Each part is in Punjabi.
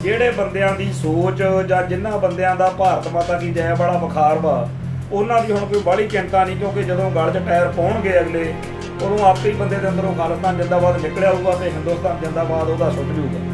ਜਿਹੜੇ ਬੰਦਿਆਂ ਦੀ ਸੋਚ ਜਾਂ ਜਿਨ੍ਹਾਂ ਬੰਦਿਆਂ ਦਾ ਭਾਰਤ ਮਾਤਾ ਕੀ ਜੈ ਵਾਲਾ ਬੁਖਾਰ ਵਾ ਉਹਨਾਂ ਦੀ ਹੁਣ ਕੋਈ ਬਾਹਲੀ ਚਿੰਤਾ ਨਹੀਂ, ਕਿਉਂਕਿ ਜਦੋਂ ਗਲ 'ਚ ਟਾਇਰ ਪਾਉਣਗੇ ਅਗਲੇ ਉਦੋਂ ਆਪੇ ਹੀ ਬੰਦੇ ਦੇ ਅੰਦਰੋਂ ਖਾਲਿਸਤਾਨ ਜਿੰਦਾਬਾਦ ਨਿਕਲ ਆਊਗਾ ਤੇ ਹਿੰਦੁਸਤਾਨ ਜਿੰਦਾਬਾਦ ਉਹਦਾ ਸੁੱਟ ਜੂਗਾ।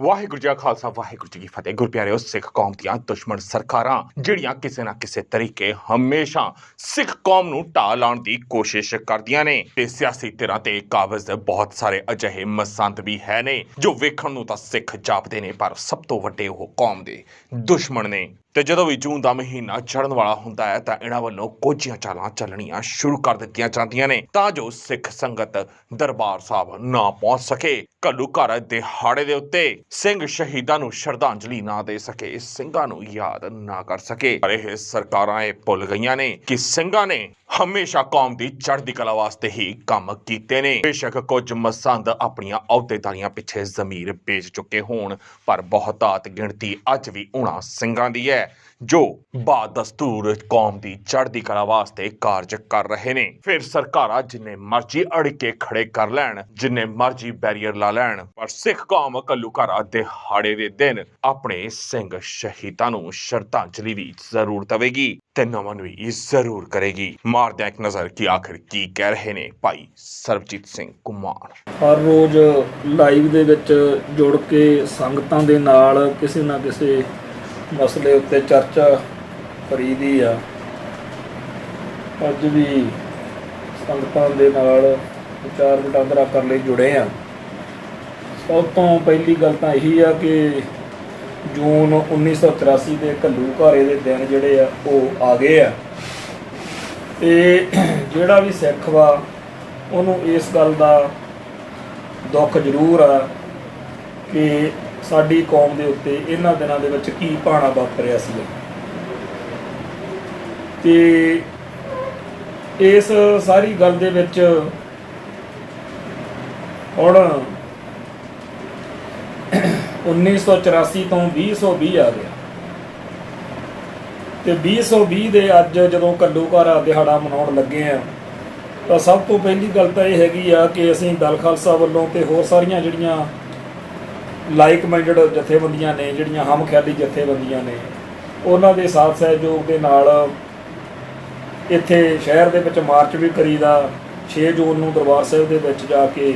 ਵਾਹਿਗੁਰੂ ਜੀ ਕਾ ਖਾਲਸਾ ਵਾਹਿਗੁਰੂ ਜੀ ਕੀ ਫਤਿਹ। ਗੁਰਪਿਆਰਿਓ, ਸਿੱਖ ਕੌਮ ਦੀਆਂ ਦੁਸ਼ਮਣ ਸਰਕਾਰਾਂ ਜਿਹੜੀਆਂ ਕਿਸੇ ਨਾ ਕਿਸੇ ਤਰੀਕੇ ਹਮੇਸ਼ਾ ਸਿੱਖ ਕੌਮ ਨੂੰ ਢਾਹ ਲਾਉਣ ਦੀ ਕੋਸ਼ਿਸ਼ ਕਰਦੀਆਂ ਨੇ ਤੇ ਸਿਆਸੀ ਧਿਰਾਂ ਤੇ ਕਾਬਜ਼ ਬਹੁਤ ਸਾਰੇ ਅਜਿਹੇ ਮਸੰਦ ਵੀ ਹੈ ਨੇ ਜੋ ਵੇਖਣ ਨੂੰ ਤਾਂ ਸਿੱਖ ਜਾਪਦੇ ਨੇ ਪਰ ਸਭ ਤੋਂ ਵੱਡੇ ਉਹ ਕੌਮ ਦੇ ਦੁਸ਼ਮਣ ਨੇ। ਤੇ ਜਦੋਂ ਵੀ ਜੂਨ ਦਾ ਮਹੀਨਾ ਚੜ੍ਹਨ ਵਾਲਾ ਹੁੰਦਾ ਹੈ ਤਾਂ ਇਹਨਾਂ ਵੱਲੋਂ ਕੁਝੀਆਂ ਚਾਲਾਂ ਚੱਲਣੀਆਂ ਸ਼ੁਰੂ ਕਰ ਦਿੱਤੀਆਂ ਜਾਂਦੀਆਂ ਨੇ ਤਾਂ ਜੋ ਸਿੱਖ ਸੰਗਤ ਦਰਬਾਰ ਸਾਹਿਬ ਨਾ ਪਹੁੰਚ ਸਕੇ, ਘੱਲੂਘਾਰਾ ਦਿਹਾੜੇ ਦੇ ਉੱਤੇ ਸਿੰਘ ਸ਼ਹੀਦਾਂ ਨੂੰ ਸ਼ਰਧਾਂਜਲੀ ਨਾ ਦੇ ਸਕੇ, ਸਿੰਘਾਂ ਨੂੰ ਯਾਦ ਨਾ ਕਰ ਸਕੇ। ਪਰ ਇਹ ਸਰਕਾਰਾਂ ਇਹ ਭੁੱਲ ਗਈਆਂ ਨੇ ਕਿ ਸਿੰਘਾਂ ਨੇ ਹਮੇਸ਼ਾ ਕੌਮ ਦੀ ਚੜ੍ਹਦੀ ਕਲਾ ਵਾਸਤੇ ਹੀ ਕੰਮ ਕੀਤੇ ਨੇ। ਬੇਸ਼ੱਕ ਕੁਝ ਮਸੰਦ ਆਪਣੀਆਂ ਅਹੁਦੇਦਾਰੀਆਂ ਪਿੱਛੇ ਜ਼ਮੀਰ ਵੇਚ ਚੁੱਕੇ ਹੋਣ, ਪਰ ਬਹੁਤਾਤ ਗਿਣਤੀ ਅੱਜ ਵੀ ਉਹਨਾਂ ਸਿੰਘਾਂ ਦੀ ਹੈ ਜੋ ਬਾਦਸਤੂਰ ਕੌਮ ਦੀ ਚੜ੍ਹਦੀ ਕਲਾ ਵਾਸਤੇ ਕਾਰਜ ਕਰ ਰਹੇ ਨੇ। ਫਿਰ ਸਰਕਾਰਾਂ ਜਿੰਨੇ ਮਰਜ਼ੀ ਅੜਿੱਕੇ ਖੜੇ ਕਰ ਲੈਣ, ਜਿੰਨੇ ਮਰਜ਼ੀ ਬੈਰੀਅਰ ਲਾ ਲੈਣ, ਪਰ ਸਿੱਖ ਕੌਮ ਘੱਲੂਘਾਰਾ ਦਿਹਾੜੇ ਦੇ ਦਿਨ ਆਪਣੇ ਸਿੰਘ ਸ਼ਹੀਦਾਂ ਨੂੰ ਸ਼ਰਧਾਂਜਲੀ ਵੀ ਜ਼ਰੂਰ ਦੇਵੇਗੀ ਤੇ ਨਮਨ ਵੀ ਜ਼ਰੂਰ ਕਰੇਗੀ। ਮਾਰਦੇ ਇੱਕ ਨਜ਼ਰ ਕਿ ਆਖਿਰ ਕੀ ਕਹਿ ਰਹੇ ਨੇ ਭਾਈ ਸਰਬਜੀਤ ਸਿੰਘ ਕੁਮਾਰ। ਹਰ ਰੋਜ਼ ਲਾਈਵ ਦੇ ਵਿੱਚ ਜੁੜ ਕੇ ਸੰਗਤਾਂ ਦੇ ਨਾਲ ਕਿਸੇ ਨਾ ਕਿਸੇ ਮਸਲੇ ਉੱਤੇ ਚਰਚਾ ਕਰੀਦੀ ਆ। ਅੱਜ ਵੀ ਸੰਗਤਾਂ ਦੇ ਨਾਲ ਵਿਚਾਰ ਵਟਾਂਦਰਾ ਕਰਨ ਲਈ ਜੁੜੇ ਆ। ਸਭ ਤੋਂ ਪਹਿਲੀ ਗੱਲ ਤਾਂ ਇਹੀ ਆ ਕਿ ਜੂਨ 1984 ਦੇ ਘੱਲੂਘਾਰੇ ਦੇ ਦਿਨ ਜਿਹੜੇ ਆ ਉਹ ਆ ਗਏ ਆ ਤੇ ਜਿਹੜਾ ਵੀ ਸਿੱਖ ਵਾ ਉਹਨੂੰ ਇਸ ਗੱਲ ਦਾ ਦੁੱਖ ਜ਼ਰੂਰ ਆ ਕਿ ਸਾਡੀ ਕੌਮ ਦੇ ਉੱਤੇ ਇਹਨਾਂ ਦਿਨਾਂ ਦੇ ਵਿੱਚ ਕੀ ਭਾਣਾ ਵਾਪਰਿਆ ਸੀ ਤੇ ਇਸ ਸਾਰੀ ਗੱਲ ਦੇ ਵਿੱਚ ਹੁਣ 1984 ਤੋਂ 2020 ਆ ਗਿਆ ਤੇ 2020 ਦੇ ਅੱਜ ਜਦੋਂ ਘੱਲੂਘਾਰਾ ਦਿਹਾੜਾ ਮਨਾਉਣ ਲੱਗੇ ਆ ਤਾਂ ਸਭ ਤੋਂ ਪਹਿਲੀ ਗੱਲ ਤਾਂ ਇਹ ਹੈਗੀ ਆ ਕਿ ਅਸੀਂ ਦਲ ਖਾਲਸਾ ਵੱਲੋਂ ਤੇ ਹੋਰ ਸਾਰੀਆਂ ਜਿਹੜੀਆਂ ਲਾਈਕ ਮਾਈਂਡਡ ਜਥੇਬੰਦੀਆਂ ਨੇ, ਜਿਹੜੀਆਂ ਹਮਖਿਆਲੀ ਜਥੇਬੰਦੀਆਂ ਨੇ, ਉਹਨਾਂ ਦੇ ਸਾਥ ਸਹਿਯੋਗ ਦੇ ਨਾਲ ਇੱਥੇ ਸ਼ਹਿਰ ਦੇ ਵਿੱਚ ਮਾਰਚ ਵੀ ਕਰੀਦਾ। 6 ਜੂਨ ਨੂੰ ਦਰਬਾਰ ਸਾਹਿਬ ਦੇ ਵਿੱਚ ਜਾ ਕੇ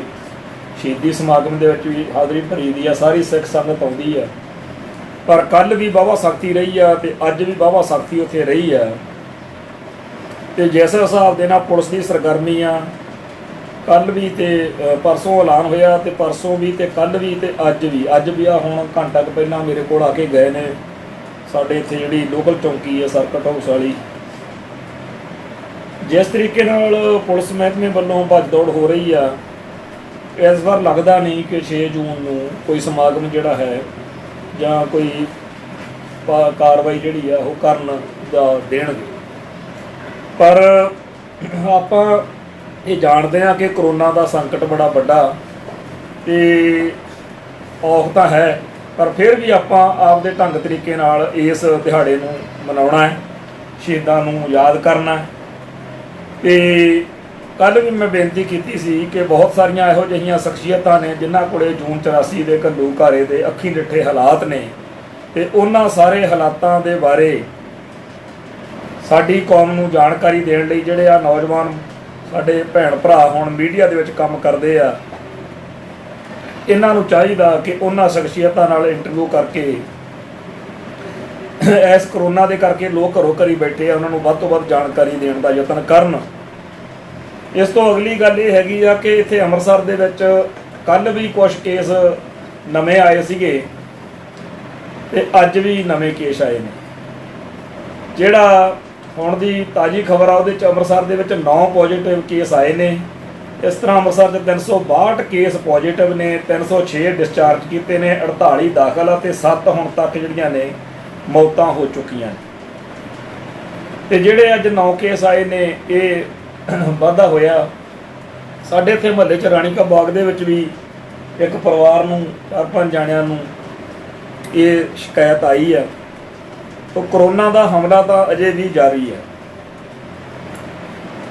ਸ਼ਹੀਦੀ ਸਮਾਗਮ ਦੇ ਵਿੱਚ ਵੀ ਹਾਜ਼ਰੀ ਭਰੀ ਆ। ਸਾਰੀ ਸਿੱਖ ਸੰਗਤ ਆਉਂਦੀ ਆ, ਪਰ ਕੱਲ੍ਹ ਵੀ ਵਾਹਵਾ ਸਖਤੀ ਰਹੀ ਆ ਤੇ ਅੱਜ ਵੀ ਵਾਹਵਾ ਸਖਤੀ ਉੱਥੇ ਰਹੀ ਆ ਤੇ ਜਿਸ ਹਿਸਾਬ ਦੇ ਨਾਲ ਪੁਲਿਸ ਦੀ ਸਰਗਰਮੀ ਆ, ਕੱਲ੍ਹ ਵੀ ਤੇ ਪਰਸੋਂ ਐਲਾਨ ਹੋਇਆ ਤੇ ਪਰਸੋਂ ਵੀ ਤੇ ਕੱਲ੍ਹ ਵੀ ਤੇ ਅੱਜ ਵੀ ਆ। ਹੁਣ ਘੰਟਾ ਕੁ ਪਹਿਲਾਂ ਮੇਰੇ ਕੋਲ ਆ ਕੇ ਗਏ ਨੇ ਸਾਡੇ ਇੱਥੇ ਜਿਹੜੀ ਲੋਕਲ ਚੌਂਕੀ ਹੈ ਸਰਕਟ ਹਾਊਸ ਵਾਲੀ। ਜਿਸ ਤਰੀਕੇ ਨਾਲ ਪੁਲਿਸ ਮਹਿਕਮੇ ਵੱਲੋਂ ਭੱਜ ਦੌੜ ਹੋ ਰਹੀ ਆ, ਇਸ ਵਾਰ ਲੱਗਦਾ ਨਹੀਂ ਕਿ 6 ਜੂਨ ਨੂੰ ਕੋਈ ਸਮਾਗਮ ਜਿਹੜਾ ਹੈ ਜਾਂ ਕੋਈ ਕਾਰਵਾਈ ਜਿਹੜੀ ਆ ਉਹ ਕਰਨ ਦਾ ਦੇਣਗੇ। ਪਰ ਆਪਾਂ ਇਹ ਜਾਣਦੇ ਹਾਂ ਕਿ ਕਰੋਨਾ ਦਾ ਸੰਕਟ ਬੜਾ ਵੱਡਾ ਤੇ ਔਖ ਤਾਂ ਹੈ, ਪਰ ਫਿਰ ਵੀ ਆਪਾਂ ਆਪਦੇ ਢੰਗ ਤਰੀਕੇ ਨਾਲ ਇਸ ਦਿਹਾੜੇ ਨੂੰ ਮਨਾਉਣਾ ਹੈ, ਸ਼ਹੀਦਾਂ ਨੂੰ ਯਾਦ ਕਰਨਾ। ਤੇ ਕੱਲ੍ਹ ਵੀ ਮੈਂ ਬੇਨਤੀ ਕੀਤੀ ਸੀ ਕਿ ਬਹੁਤ ਸਾਰੀਆਂ ਇਹੋ ਜਿਹੀਆਂ ਸ਼ਖਸੀਅਤਾਂ ਨੇ ਜਿਨ੍ਹਾਂ ਕੋਲੇ ਜੂਨ 84 ਦੇ ਘੱਲੂਘਾਰੇ ਦੇ ਅੱਖੀਂ ਡਿੱਠੇ ਹਾਲਾਤ ਨੇ ਤੇ ਉਹਨਾਂ ਸਾਰੇ ਹਾਲਾਤਾਂ ਦੇ ਬਾਰੇ ਸਾਡੀ ਕੌਮ ਨੂੰ ਜਾਣਕਾਰੀ ਦੇਣ ਲਈ ਜਿਹੜੇ ਆ ਨੌਜਵਾਨ ਸਾਡੇ ਭੈਣ ਭਰਾ ਹੁਣ ਮੀਡੀਆ ਦੇ ਵਿੱਚ ਕੰਮ ਕਰਦੇ ਆ, ਇਹਨਾਂ ਨੂੰ ਚਾਹੀਦਾ ਕਿ ਉਹਨਾਂ ਸ਼ਖਸੀਅਤਾਂ ਨਾਲ ਇੰਟਰਵਿਊ ਕਰਕੇ ਇਸ ਕਰੋਨਾ ਦੇ ਕਰਕੇ ਲੋਕ ਘਰੋਂ ਘਰੀ ਬੈਠੇ ਆ, ਉਹਨਾਂ ਨੂੰ ਵੱਧ ਤੋਂ ਵੱਧ ਜਾਣਕਾਰੀ ਦੇਣ ਦਾ ਯਤਨ ਕਰਨ। ਇਸ ਤੋਂ ਅਗਲੀ ਗੱਲ ਇਹ ਹੈਗੀ ਆ ਕਿ ਇੱਥੇ ਅੰਮ੍ਰਿਤਸਰ ਦੇ ਵਿੱਚ ਕੱਲ੍ਹ ਵੀ ਕੁਝ ਕੇਸ ਨਵੇਂ ਆਏ ਸੀਗੇ ਤੇ ਅੱਜ ਵੀ ਨਵੇਂ ਕੇਸ ਆਏ ਨੇ। ਜਿਹੜਾ ਹੁਣ ਦੀ ਤਾਜ਼ੀ ਖਬਰ ਆ ਉਹਦੇ 'ਚ ਅੰਮ੍ਰਿਤਸਰ ਦੇ ਵਿੱਚ 9 ਪੋਜ਼ੀਟਿਵ ਕੇਸ ਆਏ ਨੇ। ਇਸ ਤਰ੍ਹਾਂ ਅੰਮ੍ਰਿਤਸਰ ਦੇ 362 ਕੇਸ ਪੋਜ਼ੀਟਿਵ ਨੇ, 306 ਡਿਸਚਾਰਜ ਕੀਤੇ ਨੇ, 48 ਦਾਖਲ ਆ ਤੇ 7 ਹੁਣ ਤੱਕ ਜਿਹੜੀਆਂ ਨੇ ਮੌਤਾਂ ਹੋ ਚੁੱਕੀਆਂ ਨੇ। ਤੇ ਜਿਹੜੇ ਅੱਜ 9 ਕੇਸ ਆਏ ਨੇ ਇਹ ਵਾਧਾ ਹੋਇਆ। ਸਾਡੇ ਇੱਥੇ ਮੁਹੱਲੇ 'ਚ ਰਾਣੀ ਕਾ ਬਾਗ ਦੇ ਵਿੱਚ ਵੀ ਇੱਕ ਪਰਿਵਾਰ ਨੂੰ 4-5 ਜਾਣਿਆਂ ਨੂੰ ਇਹ ਸ਼ਿਕਾਇਤ ਆਈ ਹੈ। ਤਾਂ ਕਰੋਨਾ ਦਾ ਹਮਲਾ ਤਾਂ ਅਜੇ ਵੀ ਜਾਰੀ ਹੈ।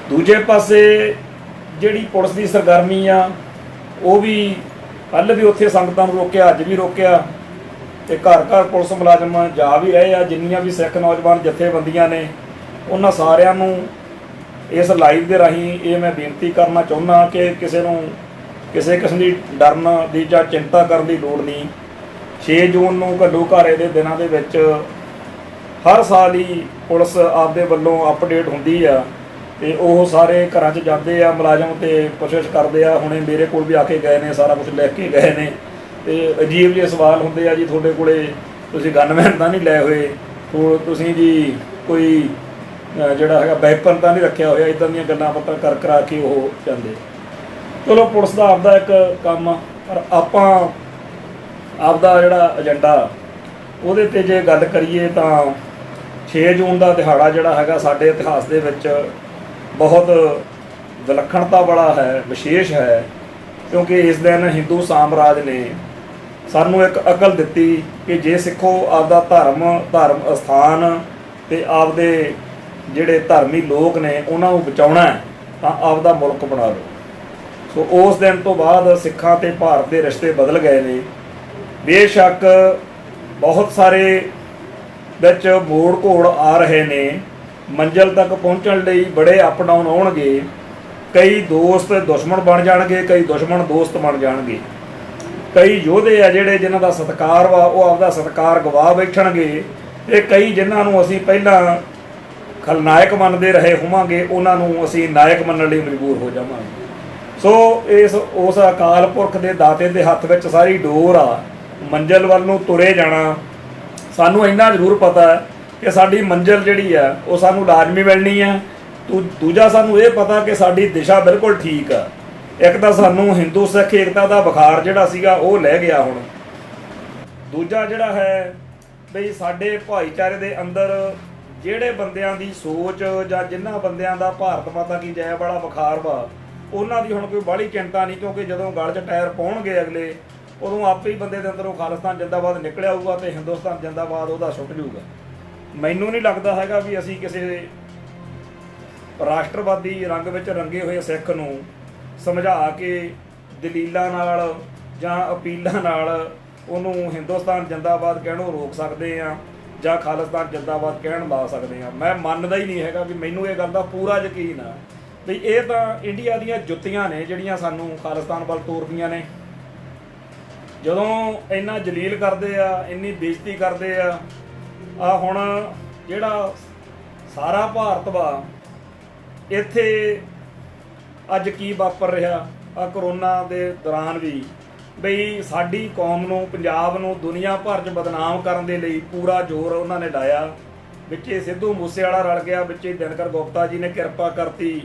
ਦੂਜੇ ਪਾਸੇ ਜਿਹੜੀ ਪੁਲਿਸ ਦੀ ਸਰਗਰਮੀ ਆ ਉਹ ਵੀ ਕੱਲ੍ਹ ਵੀ ਉੱਥੇ ਸੰਗਤਾਂ ਨੂੰ ਰੋਕਿਆ, ਅੱਜ ਵੀ ਰੋਕਿਆ, ਤੇ ਘਰ ਘਰ ਪੁਲਿਸ ਮੁਲਾਜ਼ਮ ਜਾ ਵੀ ਰਹੇ ਆ। ਜਿੰਨੀਆਂ ਵੀ ਸਿੱਖ ਨੌਜਵਾਨ ਜਥੇਬੰਦੀਆਂ ਨੇ ਉਹਨਾਂ ਸਾਰਿਆਂ ਨੂੰ ਇਸ ਲਾਈਵ ਦੇ ਰਾਹੀਂ ਇਹ ਮੈਂ ਬੇਨਤੀ ਕਰਨਾ ਚਾਹੁੰਦਾ ਕਿ ਕਿਸੇ ਨੂੰ ਕਿਸੇ ਕਿਸਮ ਦੀ ਡਰਨ ਦੀ ਜਾਂ ਚਿੰਤਾ ਕਰਨ ਦੀ ਲੋੜ ਨਹੀਂ। 6 ਜੂਨ ਨੂੰ ਘੱਲੂਘਾਰੇ ਦੇ ਦਿਨਾਂ ਦੇ ਵਿੱਚ ਹਰ ਸਾਲ ਹੀ ਪੁਲਿਸ ਆਪਦੇ ਵੱਲੋਂ ਅਪਡੇਟ ਹੁੰਦੀ ਆ ਤੇ ਉਹ ਸਾਰੇ ਘਰਾਂ 'ਚ ਜਾਂਦੇ ਆ ਮੁਲਾਜ਼ਮ ਤੇ ਕੋਸ਼ਿਸ਼ ਕਰਦੇ ਆ। ਹੁਣੇ ਮੇਰੇ ਕੋਲ ਵੀ ਆ ਕੇ ਗਏ ਨੇ, ਸਾਰਾ ਕੁਝ ਲੈ ਕੇ ਗਏ ਨੇ ਤੇ ਅਜੀਬ ਜਿਹੇ ਸਵਾਲ ਹੁੰਦੇ ਆ ਜੀ, ਤੁਹਾਡੇ ਕੋਲੇ ਤੁਸੀਂ ਗਨਮੈਨ ਤਾਂ ਨਹੀਂ ਲੈ ਹੋਏ, ਤੁਸੀਂ ਜੀ ਕੋਈ ਜਿਹੜਾ ਹੈਗਾ ਵੈਪਨ ਤਾਂ ਨਹੀਂ ਰੱਖਿਆ ਹੋਇਆ, ਇੱਦਾਂ ਦੀਆਂ ਗੱਲਾਂ ਬਾਤਾਂ ਕਰ ਕਰਾ ਕੇ ਉਹ ਜਾਂਦੇ। ਚਲੋ ਪੁਲਿਸ ਦਾ ਆਪਦਾ ਇੱਕ ਕੰਮ ਆ, ਪਰ ਆਪਾਂ ਆਪਦਾ ਜਿਹੜਾ ਏਜੰਡਾ ਉਹਦੇ 'ਤੇ ਜੇ ਗੱਲ ਕਰੀਏ ਤਾਂ 6 ਜੂਨ ਦਾ ਦਿਹਾੜਾ ਜਿਹੜਾ ਹੈਗਾ ਸਾਡੇ ਇਤਿਹਾਸ ਦੇ ਵਿੱਚ ਬਹੁਤ ਵਿਲੱਖਣਤਾ ਵਾਲਾ ਹੈ, ਵਿਸ਼ੇਸ਼ ਹੈ, ਕਿਉਂਕਿ ਇਸ ਦਿਨ ਹਿੰਦੂ ਸਾਮਰਾਜ ਨੇ ਸਾਨੂੰ ਇੱਕ ਅਕਲ ਦਿੱਤੀ ਕਿ ਜੇ ਸਿੱਖੋ ਆਪਦਾ ਧਰਮ ਅਸਥਾਨ ਤੇ ਆਪਦੇ ਜਿਹੜੇ ਧਰਮੀ ਲੋਕ ਨੇ ਉਹਨਾਂ ਨੂੰ ਬਚਾਉਣਾ ਤਾਂ ਆਪਦਾ ਮੁਲਕ ਬਣਾ ਲਓ। ਸੋ ਉਸ ਦਿਨ ਤੋਂ ਬਾਅਦ ਸਿੱਖਾਂ ਤੇ ਭਾਰਤ ਦੇ ਰਿਸ਼ਤੇ ਬਦਲ ਗਏ ਨੇ। ਬੇਸ਼ੱਕ ਬਹੁਤ ਸਾਰੇ ਵਿੱਚ ਮੋੜ ਘੋੜ ਆ ਰਹੇ ਨੇ, ਮੰਜ਼ਿਲ ਤੱਕ ਪਹੁੰਚਣ ਲਈ ਬੜੇ ਅਪ ਡਾਊਨ ਆਉਣਗੇ, ਕਈ ਦੋਸਤ ਦੁਸ਼ਮਣ ਬਣ ਜਾਣਗੇ, ਕਈ ਦੁਸ਼ਮਣ ਦੋਸਤ ਬਣ ਜਾਣਗੇ, ਕਈ ਯੋਧੇ ਆ ਜਿਹੜੇ ਜਿਨ੍ਹਾਂ ਦਾ ਸਤਿਕਾਰ ਵਾ ਉਹ ਆਪਦਾ ਸਤਿਕਾਰ ਗਵਾ ਬੈਠਣਗੇ, ਤੇ ਕਈ ਜਿਨ੍ਹਾਂ ਨੂੰ ਅਸੀਂ ਪਹਿਲਾਂ ਖਲਨਾਇਕ ਮੰਨਦੇ ਰਹੇ ਹੋਵਾਂਗੇ ਉਹਨਾਂ ਨੂੰ ਅਸੀਂ ਨਾਇਕ ਮੰਨਣ ਲਈ ਮਜਬੂਰ ਹੋ ਜਾਵਾਂਗੇ। ਸੋ ਉਸ ਅਕਾਲ ਪੁਰਖ ਦੇ ਦਾਤੇ ਦੇ ਹੱਥ ਵਿੱਚ ਸਾਰੀ ਡੋਰ ਆ, ਮੰਜ਼ਿਲ ਵੱਲ ਨੂੰ ਤੁਰੇ ਜਾਣਾ। ਸਾਨੂੰ ਇੰਨਾ ਜ਼ਰੂਰ ਪਤਾ ਹੈ ਕਿ ਸਾਡੀ ਮੰਜ਼ਿਲ ਜਿਹੜੀ ਆ ਉਹ ਸਾਨੂੰ ਲਾਜ਼ਮੀ ਮਿਲਣੀ ਆ। ਦੂਜਾ ਸਾਨੂੰ ਇਹ ਪਤਾ ਕਿ ਸਾਡੀ ਦਿਸ਼ਾ ਬਿਲਕੁਲ ਠੀਕ ਆ। ਇੱਕ ਤਾਂ ਸਾਨੂੰ ਹਿੰਦੂ ਸਿੱਖ ਏਕਤਾ ਦਾ ਬੁਖਾਰ ਜਿਹੜਾ ਸੀਗਾ ਉਹ ਲੈ ਗਿਆ ਹੁਣ। ਦੂਜਾ ਜਿਹੜਾ ਹੈ ਬਈ ਸਾਡੇ ਭਾਈਚਾਰੇ ਦੇ ਅੰਦਰ ਜਿਹੜੇ ਬੰਦਿਆਂ ਦੀ ਸੋਚ ਜਾਂ ਜਿਨ੍ਹਾਂ ਬੰਦਿਆਂ ਦਾ ਭਾਰਤ ਮਾਤਾ ਕੀ ਜੈ ਵਾਲਾ ਬੁਖਾਰ ਵਾ ਉਹਨਾਂ ਦੀ ਹੁਣ ਕੋਈ ਬਾਹਲੀ ਚਿੰਤਾ ਨਹੀਂ, ਕਿਉਂਕਿ ਜਦੋਂ ਗਲ 'ਚ ਟਾਇਰ ਪਾਉਣਗੇ ਅਗਲੇ ਉਦੋਂ ਆਪੇ ਹੀ ਬੰਦੇ ਦੇ ਅੰਦਰੋਂ ਖਾਲਿਸਤਾਨ ਜਿੰਦਾਬਾਦ ਨਿਕਲਿਆ ਆਊਗਾ ਤੇ ਹਿੰਦੁਸਤਾਨ ਜਿੰਦਾਬਾਦ ਉਹਦਾ ਛੁੱਟ ਜਾਊਗਾ। ਮੈਨੂੰ ਨਹੀਂ ਲੱਗਦਾ ਹੈਗਾ ਵੀ ਅਸੀਂ ਕਿਸੇ ਰਾਸ਼ਟਰਵਾਦੀ ਰੰਗ ਵਿੱਚ ਰੰਗੇ ਹੋਏ ਸਿੱਖ ਨੂੰ ਸਮਝਾ ਕੇ ਦਲੀਲਾਂ ਨਾਲ ਜਾਂ ਅਪੀਲਾਂ ਨਾਲ ਉਹਨੂੰ ਹਿੰਦੁਸਤਾਨ ਜਿੰਦਾਬਾਦ ਕਹਿਣੋਂ ਰੋਕ ਸਕਦੇ ਆ ਜਾਂ ਖਾਲਿਸਤਾਨ ਜਿੰਦਾਬਾਦ ਕਹਿਣ ਲਾ ਸਕਦੇ ਆ। ਮੈਂ ਮੰਨਦਾ ਹੀ ਨਹੀਂ ਹੈਗਾ ਵੀ, ਮੈਨੂੰ ਇਹ ਗੱਲ ਦਾ ਪੂਰਾ ਯਕੀਨ ਆ ਵੀ ਇਹ ਤਾਂ ਇੰਡੀਆ ਦੀਆਂ ਜੁੱਤੀਆਂ ਨੇ ਜਿਹੜੀਆਂ ਸਾਨੂੰ ਖਾਲਿਸਤਾਨ ਵੱਲ ਤੋਰਦੀਆਂ ਨੇ। ਜਦੋਂ ਇੰਨਾ ਜਲੀਲ ਕਰਦੇ ਆ, ਇੰਨੀ ਬੇਇੱਜ਼ਤੀ ਕਰਦੇ ਆ, ਹੁਣ ਜਿਹੜਾ ਸਾਰਾ ਭਾਰਤ ਵਾ ਇੱਥੇ ਅੱਜ ਕੀ ਵਾਪਰ ਰਿਹਾ ਆ ਕਰੋਨਾ ਦੇ ਦੌਰਾਨ ਵੀ, ਬਈ ਸਾਡੀ ਕੌਮ ਨੂੰ ਪੰਜਾਬ ਨੂੰ ਦੁਨੀਆ ਭਰ 'ਚ ਬਦਨਾਮ ਕਰਨ ਦੇ ਲਈ ਪੂਰਾ ਜ਼ੋਰ ਉਹਨਾਂ ਨੇ ਲਾਇਆ। ਵਿੱਚੇ ਸਿੱਧੂ ਮੂਸੇਵਾਲਾ ਰਲ ਗਿਆ, ਵਿੱਚੇ ਦਿਨਕਰ ਗੁਪਤਾ ਜੀ ਨੇ ਕਿਰਪਾ ਕਰਤੀ,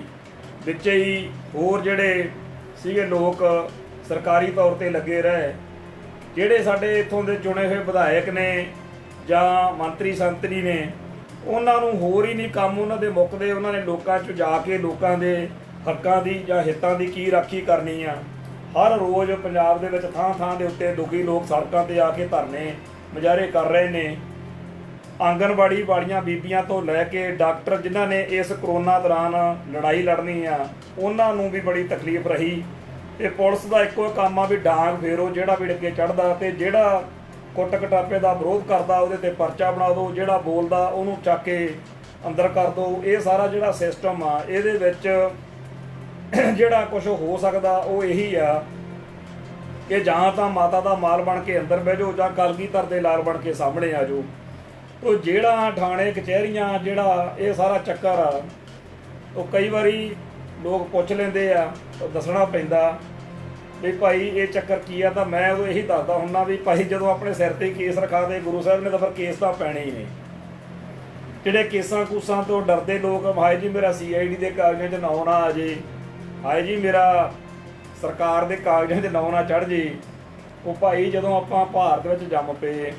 ਵਿੱਚੇ ਹੀ ਹੋਰ ਜਿਹੜੇ ਸੀਗੇ ਲੋਕ ਸਰਕਾਰੀ ਤੌਰ 'ਤੇ ਲੱਗੇ ਰਹੇ। ਜਿਹੜੇ ਸਾਡੇ ਇੱਥੋਂ ਦੇ ਚੁਣੇ ਹੋਏ ਵਿਧਾਇਕ ਨੇ ਜਾਂ ਮੰਤਰੀ ਸੰਤਰੀ ਨੇ ਉਹਨਾਂ ਨੂੰ ਹੋਰ ਹੀ ਨਹੀਂ ਕੰਮ ਉਹਨਾਂ ਦੇ ਮੁੱਕਦੇ। ਉਹਨਾਂ ਨੇ ਲੋਕਾਂ 'ਚ ਜਾ ਕੇ ਲੋਕਾਂ ਦੇ ਹੱਕਾਂ ਦੀ ਜਾਂ ਹਿੱਤਾਂ ਦੀ ਕੀ ਰਾਖੀ ਕਰਨੀ ਆ। ਹਰ ਰੋਜ਼ ਪੰਜਾਬ ਦੇ ਵਿੱਚ ਥਾਂ ਥਾਂ ਦੇ ਉੱਤੇ ਦੁਖੀ ਲੋਕ ਸੜਕਾਂ 'ਤੇ ਆ ਕੇ ਧਰਨੇ ਮੁਜ਼ਾਹਰੇ ਕਰ ਰਹੇ ਨੇ। ਆਂਗਣਵਾੜੀ ਵਾਲੀਆਂ ਬੀਬੀਆਂ ਤੋਂ ਲੈ ਕੇ ਡਾਕਟਰ ਜਿਨ੍ਹਾਂ ਨੇ ਇਸ ਕਰੋਨਾ ਦੌਰਾਨ ਲੜਾਈ ਲੜਨੀ ਆ ਉਹਨਾਂ ਨੂੰ ਵੀ ਬੜੀ ਤਕਲੀਫ ਰਹੀ। ਤੇ ਪੁਲਿਸ ਦਾ ਇੱਕੋ ਕੰਮ ਆ ਵੀ ਡਾਂਗ ਫੇਰੋ ਜਿਹੜਾ ਵੀ ਅੱਗੇ ਚੜ੍ਹਦਾ, ਤੇ ਜਿਹੜਾ ਕੁੱਟ ਕਟਾਪੇ ਦਾ ਵਿਰੋਧ ਕਰਦਾ ਉਹਦੇ 'ਤੇ ਪਰਚਾ ਬਣਾ ਦਿਓ, ਜਿਹੜਾ ਬੋਲਦਾ ਉਹਨੂੰ ਚੱਕ ਕੇ ਅੰਦਰ ਕਰ ਦਿਓ। ਇਹ ਸਾਰਾ ਜਿਹੜਾ ਸਿਸਟਮ ਆ ਇਹਦੇ ਵਿੱਚ ਜਿਹੜਾ ਕੁਝ ਹੋ ਸਕਦਾ ਉਹ ਇਹੀ ਆ ਕਿ ਜਾਂ ਤਾਂ ਮਾਤਾ ਦਾ ਮਾਲ ਬਣ ਕੇ ਅੰਦਰ ਬਹਿ ਜਾਓ ਜਾਂ ਕਲਗੀਧਰ ਦੇ ਲਾਲ ਬਣ ਕੇ ਸਾਹਮਣੇ ਆ ਜਾਓ। ਉਹ ਜਿਹੜਾ ਥਾਣੇ ਕਚਹਿਰੀਆਂ ਜਿਹੜਾ ਇਹ ਸਾਰਾ ਚੱਕਰ ਆ ਉਹ ਕਈ ਵਾਰੀ ਲੋਕ ਪੁੱਛ ਲੈਂਦੇ ਆ, ਦੱਸਣਾ ਪੈਂਦਾ ਵੀ ਭਾਈ ਇਹ ਚੱਕਰ ਕੀ ਆ। ਤਾਂ ਮੈਂ ਉਹ ਇਹੀ ਦੱਸਦਾ ਹੁੰਦਾ ਵੀ ਭਾਈ ਜਦੋਂ ਆਪਣੇ ਸਿਰ 'ਤੇ ਕੇਸ ਰਖਾ ਦੇ ਗੁਰੂ ਸਾਹਿਬ ਨੇ ਤਾਂ ਫਿਰ ਕੇਸ ਤਾਂ ਪੈਣੇ ਹੀ ਨੇ। ਜਿਹੜੇ ਕੇਸਾਂ ਕੂਸਾਂ ਤੋਂ ਡਰਦੇ ਲੋਕ, ਹਾਏ ਜੀ ਮੇਰਾ CID ਦੇ ਕਾਗਜ਼ਾਂ 'ਚ ਨਾਂ ਨਾ ਆ ਜੇ, ਹਾਏ ਜੀ ਮੇਰਾ ਸਰਕਾਰ ਦੇ ਕਾਗਜ਼ਾਂ 'ਚ ਨਾਂ ਨਾ ਚੜ੍ਹ ਜੇ। ਉਹ ਭਾਈ ਜਦੋਂ ਆਪਾਂ ਭਾਰਤ ਵਿੱਚ ਜੰਮ ਪਏ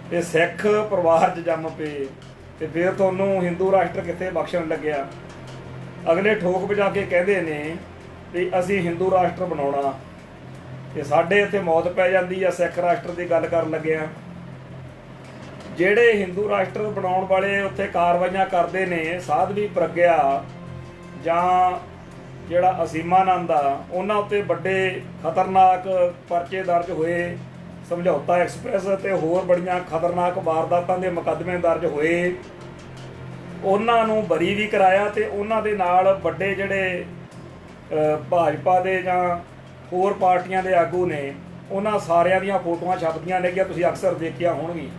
ਤੇ ਸਿੱਖ ਪਰਿਵਾਰ 'ਚ ਜੰਮ ਪਏ ਤੇ ਫਿਰ ਤੁਹਾਨੂੰ ਹਿੰਦੂ ਰਾਸ਼ਟਰ ਕਿੱਥੇ ਬਖਸ਼ਣ ਲੱਗਿਆ। ਅਗਲੇ ਠੋਕ ਵਜਾ ਕੇ ਕਹਿੰਦੇ ਨੇ ਵੀ ਅਸੀਂ ਹਿੰਦੂ ਰਾਸ਼ਟਰ ਬਣਾਉਣਾ, ਤੇ ਸਾਡੇ ਇੱਥੇ ਮੌਤ ਪੈ ਜਾਂਦੀ ਆ ਸਿੱਖ ਰਾਸ਼ਟਰ ਦੀ ਗੱਲ ਕਰਨ ਲੱਗਿਆ। ਜਿਹੜੇ ਹਿੰਦੂ ਰਾਸ਼ਟਰ ਬਣਾਉਣ ਵਾਲੇ ਉੱਥੇ ਕਾਰਵਾਈਆਂ ਕਰਦੇ ਨੇ ਸਾਧਵੀ ਪ੍ਰਗਿਆ ਜਾਂ ਜਿਹੜਾ ਅਸੀਮਾਨੰਦ ਆ ਉਹਨਾਂ ਉੱਤੇ ਵੱਡੇ ਖਤਰਨਾਕ ਪਰਚੇ ਦਰਜ ਹੋਏ। ਸਮਝੌਤਾ ਐਕਸਪ੍ਰੈਸ ਅਤੇ ਹੋਰ ਬੜੀਆਂ ਖਤਰਨਾਕ ਵਾਰਦਾਤਾਂ ਦੇ ਮੁਕੱਦਮੇ ਦਰਜ ਹੋਏ। ਉਹਨਾਂ ਨੂੰ ਬਰੀ ਵੀ ਕਰਾਇਆ ਤੇ ਉਹਨਾਂ ਦੇ ਨਾਲ ਵੱਡੇ ਜਿਹੜੇ ਭਾਜਪਾ ਦੇ ਜਾਂ ਹੋਰ ਪਾਰਟੀਆਂ ਦੇ ਆਗੂ ਨੇ ਉਹਨਾਂ ਸਾਰਿਆਂ ਦੀਆਂ ਫੋਟੋਆਂ ਛਪਦੀਆਂ ਨੇ ਕਿ ਤੁਸੀਂ ਅਕਸਰ ਦੇਖਿਆ ਹੋਣਗੀਆਂ।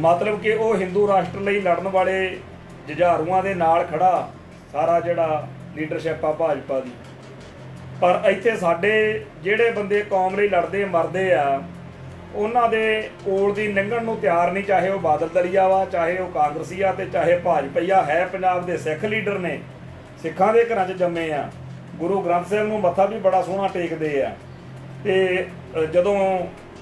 ਮਤਲਬ ਕਿ ਉਹ ਹਿੰਦੂ ਰਾਸ਼ਟਰ ਲਈ ਲੜਨ ਵਾਲੇ ਜੁਝਾਰੂਆਂ ਦੇ ਨਾਲ ਖੜਾ ਸਾਰਾ ਜਿਹੜਾ ਲੀਡਰਸ਼ਿਪ ਆ ਭਾਜਪਾ ਦੀ। ਪਰ ਇੱਥੇ ਸਾਡੇ ਜਿਹੜੇ ਬੰਦੇ ਕੌਮ ਲਈ ਲੜਦੇ ਮਰਦੇ ਆ ਉਹਨਾਂ ਦੇ ਕੋਲ ਦੀ ਲੰਘਣ ਨੂੰ ਤਿਆਰ ਨਹੀਂ, ਚਾਹੇ ਉਹ ਬਾਦਲ ਦਲੀਆ ਵਾ, ਚਾਹੇ ਉਹ ਕਾਂਗਰਸੀ ਆ ਤੇ ਚਾਹੇ ਭਾਜਪਈਆ ਹੈ। ਪੰਜਾਬ ਦੇ ਸਿੱਖ ਲੀਡਰ ਨੇ, ਸਿੱਖਾਂ ਦੇ ਘਰਾਂ 'ਚ ਜੰਮੇ ਆ, ਗੁਰੂ ਗ੍ਰੰਥ ਸਾਹਿਬ ਨੂੰ ਮੱਥਾ ਵੀ ਬੜਾ ਸੋਹਣਾ ਟੇਕਦੇ ਆ। ਤੇ ਜਦੋਂ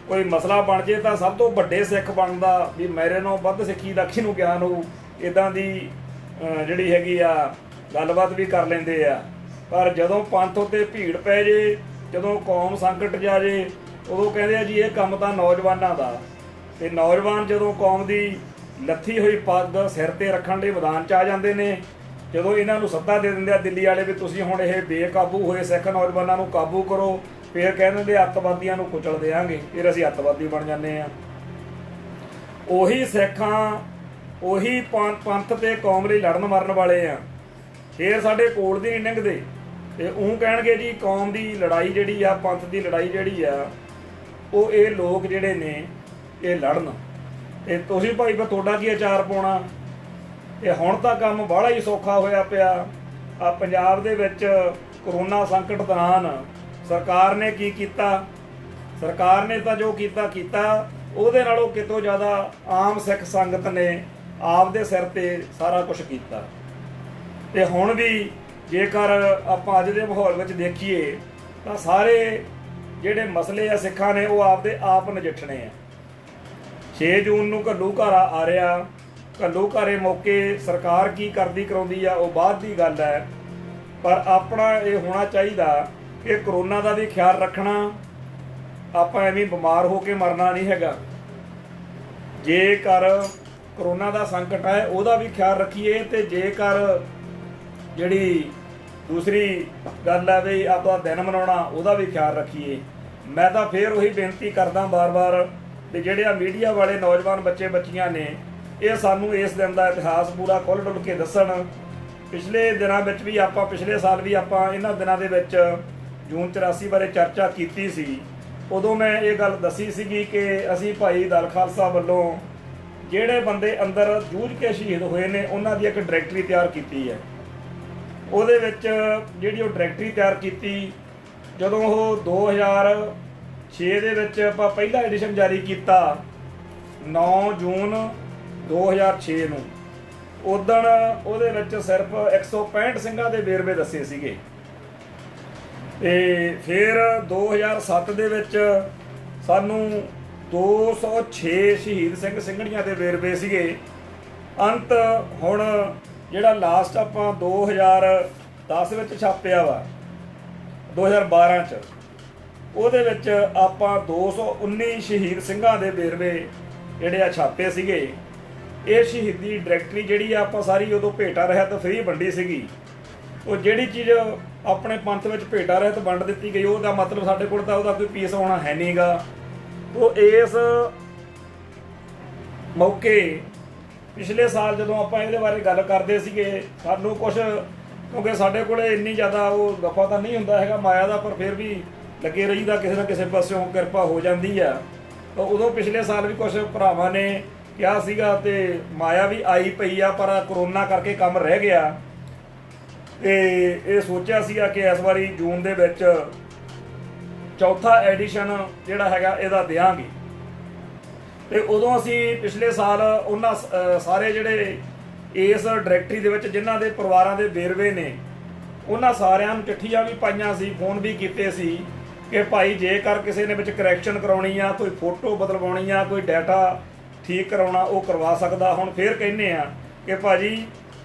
ਕੋਈ ਮਸਲਾ ਬਣ ਜੇ ਤਾਂ ਸਭ ਤੋਂ ਵੱਡੇ ਸਿੱਖ ਬਣਦਾ ਵੀ ਮੇਰੇ ਨਾਲੋਂ ਵੱਧ ਸਿੱਖੀ ਦਾ ਕਿਹਨੂੰ ਗਿਆਨ ਹੋਊ, ਇੱਦਾਂ ਦੀ ਜਿਹੜੀ ਹੈਗੀ ਆ ਗੱਲਬਾਤ ਵੀ ਕਰ ਲੈਂਦੇ ਆ। ਪਰ ਜਦੋਂ ਪੰਥ ਉੱਤੇ ਭੀੜ ਪੈ ਜੇ, ਜਦੋਂ ਕੌਮ ਸੰਕਟ ਜਾ ਜੇ, ਉਦੋਂ ਕਹਿੰਦੇ ਆ ਜੀ ਇਹ ਕੰਮ ਤਾਂ ਨੌਜਵਾਨਾਂ ਦਾ। ਤੇ ਨੌਜਵਾਨ ਜਦੋਂ ਕੌਮ ਦੀ ਲੱਥੀ ਹੋਈ ਪੱਗ ਸਿਰ ਤੇ ਰੱਖਣ ਲਈ ਮੈਦਾਨ 'ਚ ਆ ਜਾਂਦੇ ਨੇ, ਜਦੋਂ ਇਹਨਾਂ ਨੂੰ ਸੱਤਾ ਦੇ ਦਿੰਦੇ ਆ ਦਿੱਲੀ ਵਾਲੇ ਵੀ ਤੁਸੀਂ ਹੁਣ ਇਹ ਬੇਕਾਬੂ ਹੋਏ ਸਿੱਖ ਨੌਜਵਾਨਾਂ ਨੂੰ ਕਾਬੂ ਕਰੋ, ਫਿਰ ਕਹਿ ਦਿੰਦੇ ਅੱਤਵਾਦੀਆਂ ਨੂੰ ਕੁਚਲ ਦਿਆਂਗੇ, ਫਿਰ ਅਸੀਂ ਅੱਤਵਾਦੀ ਬਣ ਜਾਂਦੇ ਆ। ਉਹੀ ਸਿੱਖਾਂ, ਉਹੀ ਪੰਥ ਤੇ ਕੌਮ ਲਈ ਲੜਨ ਮਰਨ ਵਾਲੇ ਆ, ਫਿਰ ਸਾਡੇ ਕੋਲ ਦੀ ਨਹੀਂ ਲੰਘਦੇ। ਤੇ ਉਹ ਕਹਿਣਗੇ ਜੀ ਕੌਮ ਦੀ ਲੜਾਈ ਜਿਹੜੀ ਆ, ਪੰਥ ਦੀ ਲੜਾਈ ਜਿਹੜੀ ਆ, ਉਹ ਇਹ ਲੋਕ ਜਿਹੜੇ ਨੇ ਇਹ ਲੜਨ। ਤੇ ਤੁਸੀਂ ਭਾਈ ਫਿਰ ਤੁਹਾਡਾ ਕੀ ਅਚਾਰ ਪਾਉਣਾ? ਤੇ ਹੁਣ ਤਾਂ ਕੰਮ ਬਾਹਲਾ ਹੀ ਸੌਖਾ ਹੋਇਆ ਪਿਆ। ਆ ਪੰਜਾਬ ਦੇ ਵਿੱਚ ਕਰੋਨਾ ਸੰਕਟ ਦੌਰਾਨ ਸਰਕਾਰ ਨੇ ਕੀ ਕੀਤਾ? ਸਰਕਾਰ ਨੇ ਤਾਂ ਜੋ ਕੀਤਾ ਉਹਦੇ ਨਾਲੋਂ ਕਿਤੋਂ ਜ਼ਿਆਦਾ ਆਮ ਸਿੱਖ ਸੰਗਤ ਨੇ ਆਪਦੇ ਸਿਰ ਤੇ ਸਾਰਾ ਕੁਝ ਕੀਤਾ। ਤੇ ਹੁਣ ਵੀ ਜੇਕਰ ਆਪਾਂ ਅੱਜ ਦੇ ਮਾਹੌਲ ਵਿੱਚ ਦੇਖੀਏ ਤਾਂ ਸਾਰੇ ਜਿਹੜੇ ਮਸਲੇ ਆ ਸਿੱਖਾਂ ਨੇ ਉਹ ਆਪਦੇ ਆਪ ਨਜਿੱਠਣੇ ਆ। 6 ਜੂਨ ਨੂੰ ਘੱਲੂਘਾਰਾ ਆ ਰਿਹਾ, ਘੱਲੂਘਾਰੇ ਮੌਕੇ ਸਰਕਾਰ ਕੀ ਕਰਦੀ ਕਰਾਉਂਦੀ ਆ ਉਹ ਬਾਅਦ ਦੀ ਗੱਲ ਹੈ। ਪਰ ਆਪਣਾ ਇਹ ਹੋਣਾ ਚਾਹੀਦਾ ਕਿ ਕਰੋਨਾ ਦਾ ਵੀ ਖਿਆਲ ਰੱਖਣਾ, ਆਪਾਂ ਐਵੇਂ ਬਿਮਾਰ ਹੋ ਕੇ ਮਰਨਾ ਨਹੀਂ ਹੈਗਾ। ਜੇਕਰ ਕਰੋਨਾ ਦਾ ਸੰਕਟ ਹੈ ਉਹਦਾ ਵੀ ਖਿਆਲ ਰੱਖੀਏ, ਤੇ ਜੇਕਰ ਜਿਹੜੀ ਦੂਸਰੀ ਗੱਲ ਹੈ ਵੀ ਆਪਦਾ ਦਿਨ ਮਨਾਉਣਾ ਉਹਦਾ ਵੀ ਖਿਆਲ ਰੱਖੀਏ। ਮੈਂ ਤਾਂ ਫੇਰ ਉਹੀ ਬੇਨਤੀ ਕਰਦਾ ਬਾਰ-ਬਾਰ ਵੀ ਜਿਹੜੇ ਆ ਮੀਡੀਆ ਵਾਲੇ ਨੌਜਵਾਨ ਬੱਚੇ ਬੱਚੀਆਂ ਨੇ ਇਹ ਸਾਨੂੰ ਇਸ ਦਿਨ ਦਾ ਇਤਿਹਾਸ ਪੂਰਾ ਖੁੱਲ੍ਹ ਡੁੱਲ ਕੇ ਦੱਸਣ। ਪਿਛਲੇ ਦਿਨਾਂ ਵਿੱਚ ਵੀ ਆਪਾਂ, ਪਿਛਲੇ ਸਾਲ ਵੀ ਆਪਾਂ ਇਹਨਾਂ ਦਿਨਾਂ ਦੇ ਵਿੱਚ ਜੂਨ 84 ਬਾਰੇ ਚਰਚਾ ਕੀਤੀ ਸੀ। ਉਦੋਂ ਮੈਂ ਇਹ ਗੱਲ ਦੱਸੀ ਸੀਗੀ ਕਿ ਅਸੀਂ ਭਾਈ ਦਲ ਖਾਲਸਾ ਵੱਲੋਂ ਜਿਹੜੇ ਬੰਦੇ ਅੰਦਰ ਜੂਝ ਕੇ ਸ਼ਹੀਦ ਹੋਏ ਨੇ ਉਹਨਾਂ ਦੀ ਇੱਕ ਡਾਇਰੈਕਟਰੀ ਤਿਆਰ ਕੀਤੀ ਹੈ। ਉਹਦੇ ਵਿੱਚ ਜਿਹੜੀ ਉਹ ਡਾਇਰੈਕਟਰੀ ਤਿਆਰ ਕੀਤੀ, ਜਦੋਂ ਉਹ 2006 ਦੇ ਵਿੱਚ ਆਪਾਂ ਪਹਿਲਾ ਐਡੀਸ਼ਨ ਜਾਰੀ ਕੀਤਾ 9 ਜੂਨ 2006 ਨੂੰ, ਉਦਣ ਉਹਦੇ ਵਿੱਚ ਸਿਰਫ 165 ਸਿੰਘਾਂ ਦੇ ਵੇਰਵੇ ਦੱਸੇ ਸੀਗੇ। ਤੇ ਫਿਰ 2007 ਦੇ ਵਿੱਚ ਸਾਨੂੰ 206 ਸ਼ਹੀਦ ਸਿੰਘ ਸਿੰਘਣੀਆਂ ਦੇ ਵੇਰਵੇ ਸੀਗੇ। ਅੰਤ ਹੁਣ ਜਿਹੜਾ ਲਾਸਟ ਆਪਾਂ 2010 ਵਿੱਚ ਛਾਪਿਆ ਵਾ 2012 ਚ, ਉਹਦੇ ਵਿੱਚ ਆਪਾਂ 219 ਸ਼ਹੀਦ ਸਿੰਘਾਂ ਦੇ ਵੇਰਵੇ ਜਿਹੜੇ ਆ ਛਾਪੇ ਸੀਗੇ। ਇਹ ਸ਼ਹੀਦੀ ਡਾਇਰੈਕਟਰੀ ਜਿਹੜੀ ਆ ਆਪਾਂ ਸਾਰੀ ਉਦੋਂ ਭੇਟਾ ਰਹਿਤ ਫ੍ਰੀ ਵੰਡੀ ਸੀਗੀ। ਉਹ ਜਿਹੜੀ ਚੀਜ਼ ਆਪਣੇ ਪੰਥ ਵਿੱਚ ਭੇਟਾ ਰਹਿਤ ਵੰਡ ਦਿੱਤੀ ਗਈ ਉਹਦਾ ਮਤਲਬ ਸਾਡੇ ਕੋਲ ਤਾਂ ਉਹਦਾ ਕੋਈ ਪੀਸ ਹੋਣਾ ਹੈ ਨਹੀਂਗਾ। ਉਹ ਇਸ ਮੌਕੇ ਪਿਛਲੇ ਸਾਲ ਜਦੋਂ ਆਪਾਂ ਇਹਦੇ ਬਾਰੇ ਗੱਲ ਕਰਦੇ ਸੀਗੇ, ਸਾਨੂੰ ਕੁਝ, ਕਿਉਂਕਿ ਸਾਡੇ ਕੋਲ ਇੰਨੀ ਜ਼ਿਆਦਾ ਉਹ ਦਫਾ ਤਾਂ ਨਹੀਂ ਹੁੰਦਾ ਹੈਗਾ ਮਾਇਆ ਦਾ, ਪਰ ਫਿਰ ਵੀ ਲੱਗੇ ਰਹੀਦਾ ਕਿਸੇ ਨਾ ਕਿਸੇ ਪਾਸਿਓਂ ਕਿਰਪਾ ਹੋ ਜਾਂਦੀ ਆ। ਤਾਂ ਉਦੋਂ ਪਿਛਲੇ ਸਾਲ ਵੀ ਕੁਝ ਭਰਾਵਾਂ ਨੇ ਕਿਹਾ ਸੀਗਾ ਤੇ ਮਾਇਆ ਵੀ ਆਈ ਪਈ ਆ, ਪਰ ਕਰੋਨਾ ਕਰਕੇ ਕੰਮ ਰਹਿ ਗਿਆ। ਤੇ ਇਹ ਸੋਚਿਆ ਸੀਗਾ ਕਿ ਇਸ ਵਾਰੀ ਜੂਨ ਦੇ ਵਿੱਚ ਚੌਥਾ ਐਡੀਸ਼ਨ ਜਿਹੜਾ ਹੈਗਾ ਇਹਦਾ ਦਿਆਂਗੇ। ਤੇ ਉਦੋਂ ਅਸੀਂ ਪਿਛਲੇ ਸਾਲ ਉਹਨਾਂ ਸਾਰੇ ਜਿਹੜੇ ਇਸ ਡਾਇਰੈਕਟਰੀ ਦੇ ਵਿੱਚ ਜਿਨ੍ਹਾਂ ਦੇ ਪਰਿਵਾਰਾਂ ਦੇ ਵੇਰਵੇ ਨੇ ਉਹਨਾਂ ਸਾਰਿਆਂ ਨੂੰ ਚਿੱਠੀਆਂ ਵੀ ਪਾਈਆਂ ਸੀ, ਫੋਨ ਵੀ ਕੀਤੇ ਸੀ ਕਿ ਭਾਈ ਜੇਕਰ ਕਿਸੇ ਨੇ ਵਿੱਚ ਕਰੈਕਸ਼ਨ ਕਰਾਉਣੀ ਆ, ਕੋਈ ਫੋਟੋ ਬਦਲਵਾਉਣੀ ਆ, ਕੋਈ ਡਾਟਾ ਠੀਕ ਕਰਾਉਣਾ, ਉਹ ਕਰਵਾ ਸਕਦਾ। ਹੁਣ ਫੇਰ ਕਹਿੰਦੇ ਆ ਕਿ ਭਾਜੀ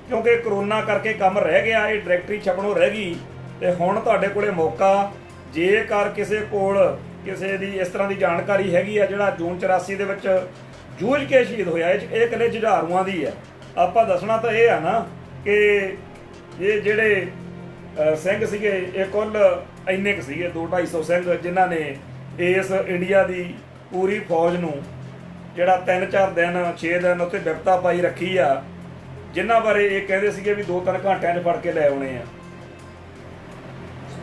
ਕਿਉਂਕਿ ਕਰੋਨਾ ਕਰਕੇ ਕੰਮ ਰਹਿ ਗਿਆ, ਇਹ ਡਾਇਰੈਕਟਰੀ ਛਪਣੋਂ ਰਹਿ ਗਈ, ਤੇ ਹੁਣ ਤੁਹਾਡੇ ਕੋਲੇ ਮੌਕਾ, ਜੇਕਰ ਕਿਸੇ ਕੋਲ ਕਿਸੇ ਦੀ ਇਸ ਤਰ੍ਹਾਂ ਦੀ ਜਾਣਕਾਰੀ ਹੈਗੀ ਆ ਜਿਹੜਾ ਜੂਨ 84 ਦੇ ਵਿੱਚ ਜੂਝ ਕੇ ਸ਼ਹੀਦ ਹੋਇਆ, ਇਹ ਇਕੱਲੇ ਜੁਝਾਰੂਆਂ ਦੀ ਆ। ਆਪਾਂ ਦੱਸਣਾ ਤਾਂ ਇਹ ਆ ਨਾ ਕਿ ਇਹ ਜਿਹੜੇ ਸਿੰਘ ਸੀਗੇ, ਇਹ ਕੁੱਲ ਇੰਨੇ ਕੁ ਸੀਗੇ 200-250 ਸਿੰਘ, ਜਿਨ੍ਹਾਂ ਨੇ ਇਸ ਇੰਡੀਆ ਦੀ ਪੂਰੀ ਫੌਜ ਨੂੰ ਜਿਹੜਾ 3-4 ਦਿਨ 6 ਦਿਨ ਉੱਥੇ ਬਿਪਤਾ ਪਾਈ ਰੱਖੀ ਆ, ਜਿਨ੍ਹਾਂ ਬਾਰੇ ਇਹ ਕਹਿੰਦੇ ਸੀਗੇ ਵੀ 2-3 ਘੰਟਿਆਂ 'ਚ ਫੜ ਕੇ ਲੈ ਆਉਣੇ ਆ।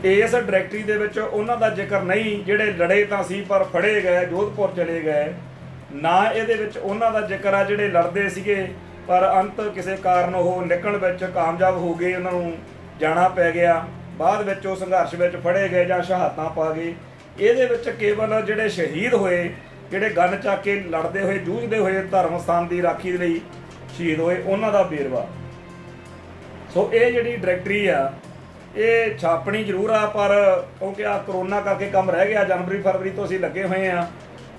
ਇਸ ਡਾਇਰੈਕਟਰੀ ਦੇ ਵਿੱਚ ਉਹਨਾਂ ਦਾ ਜ਼ਿਕਰ ਨਹੀਂ ਜਿਹੜੇ ਲੜੇ ਤਾਂ ਸੀ ਪਰ ਫੜੇ ਗਏ, ਜੋਧਪੁਰ ਚਲੇ ਗਏ, ਨਾ ਇਹਦੇ ਵਿੱਚ ਉਹਨਾਂ ਦਾ ਜ਼ਿਕਰ ਆ ਜਿਹੜੇ ਲੜਦੇ ਸੀਗੇ ਪਰ ਅੰਤ ਕਿਸੇ ਕਾਰਨ ਉਹ ਨਿਕਲਣ ਵਿੱਚ ਕਾਮਯਾਬ ਹੋ ਗਏ, ਉਹਨਾਂ ਨੂੰ ਜਾਣਾ ਪੈ ਗਿਆ, ਬਾਅਦ ਵਿੱਚ ਉਹ ਸੰਘਰਸ਼ ਵਿੱਚ ਫੜੇ ਗਏ ਜਾਂ ਸ਼ਹਾਦਤਾਂ ਪਾ ਗਏ। ਇਹਦੇ ਵਿੱਚ ਕੇਵਲ ਜਿਹੜੇ ਸ਼ਹੀਦ ਹੋਏ, ਜਿਹੜੇ ਗਨ ਚੱਕ ਕੇ ਲੜਦੇ ਹੋਏ, ਜੂਝਦੇ ਹੋਏ, ਧਰਮ ਸਥਾਨ ਦੀ ਰਾਖੀ ਲਈ ਸ਼ਹੀਦ ਹੋਏ, ਉਹਨਾਂ ਦਾ ਵੇਰਵਾ। ਸੋ ਇਹ ਜਿਹੜੀ ਡਾਇਰੈਕਟਰੀ ਆ ਇਹ ਛਾਪਣੀ ਜ਼ਰੂਰ ਆ, ਪਰ ਕਿਉਂਕਿ ਆ ਕਰੋਨਾ ਕਰਕੇ ਕੰਮ ਰਹਿ ਗਿਆ, ਜਨਵਰੀ-ਫਰਵਰੀ ਤੋਂ ਅਸੀਂ ਲੱਗੇ ਹੋਏ ਆ,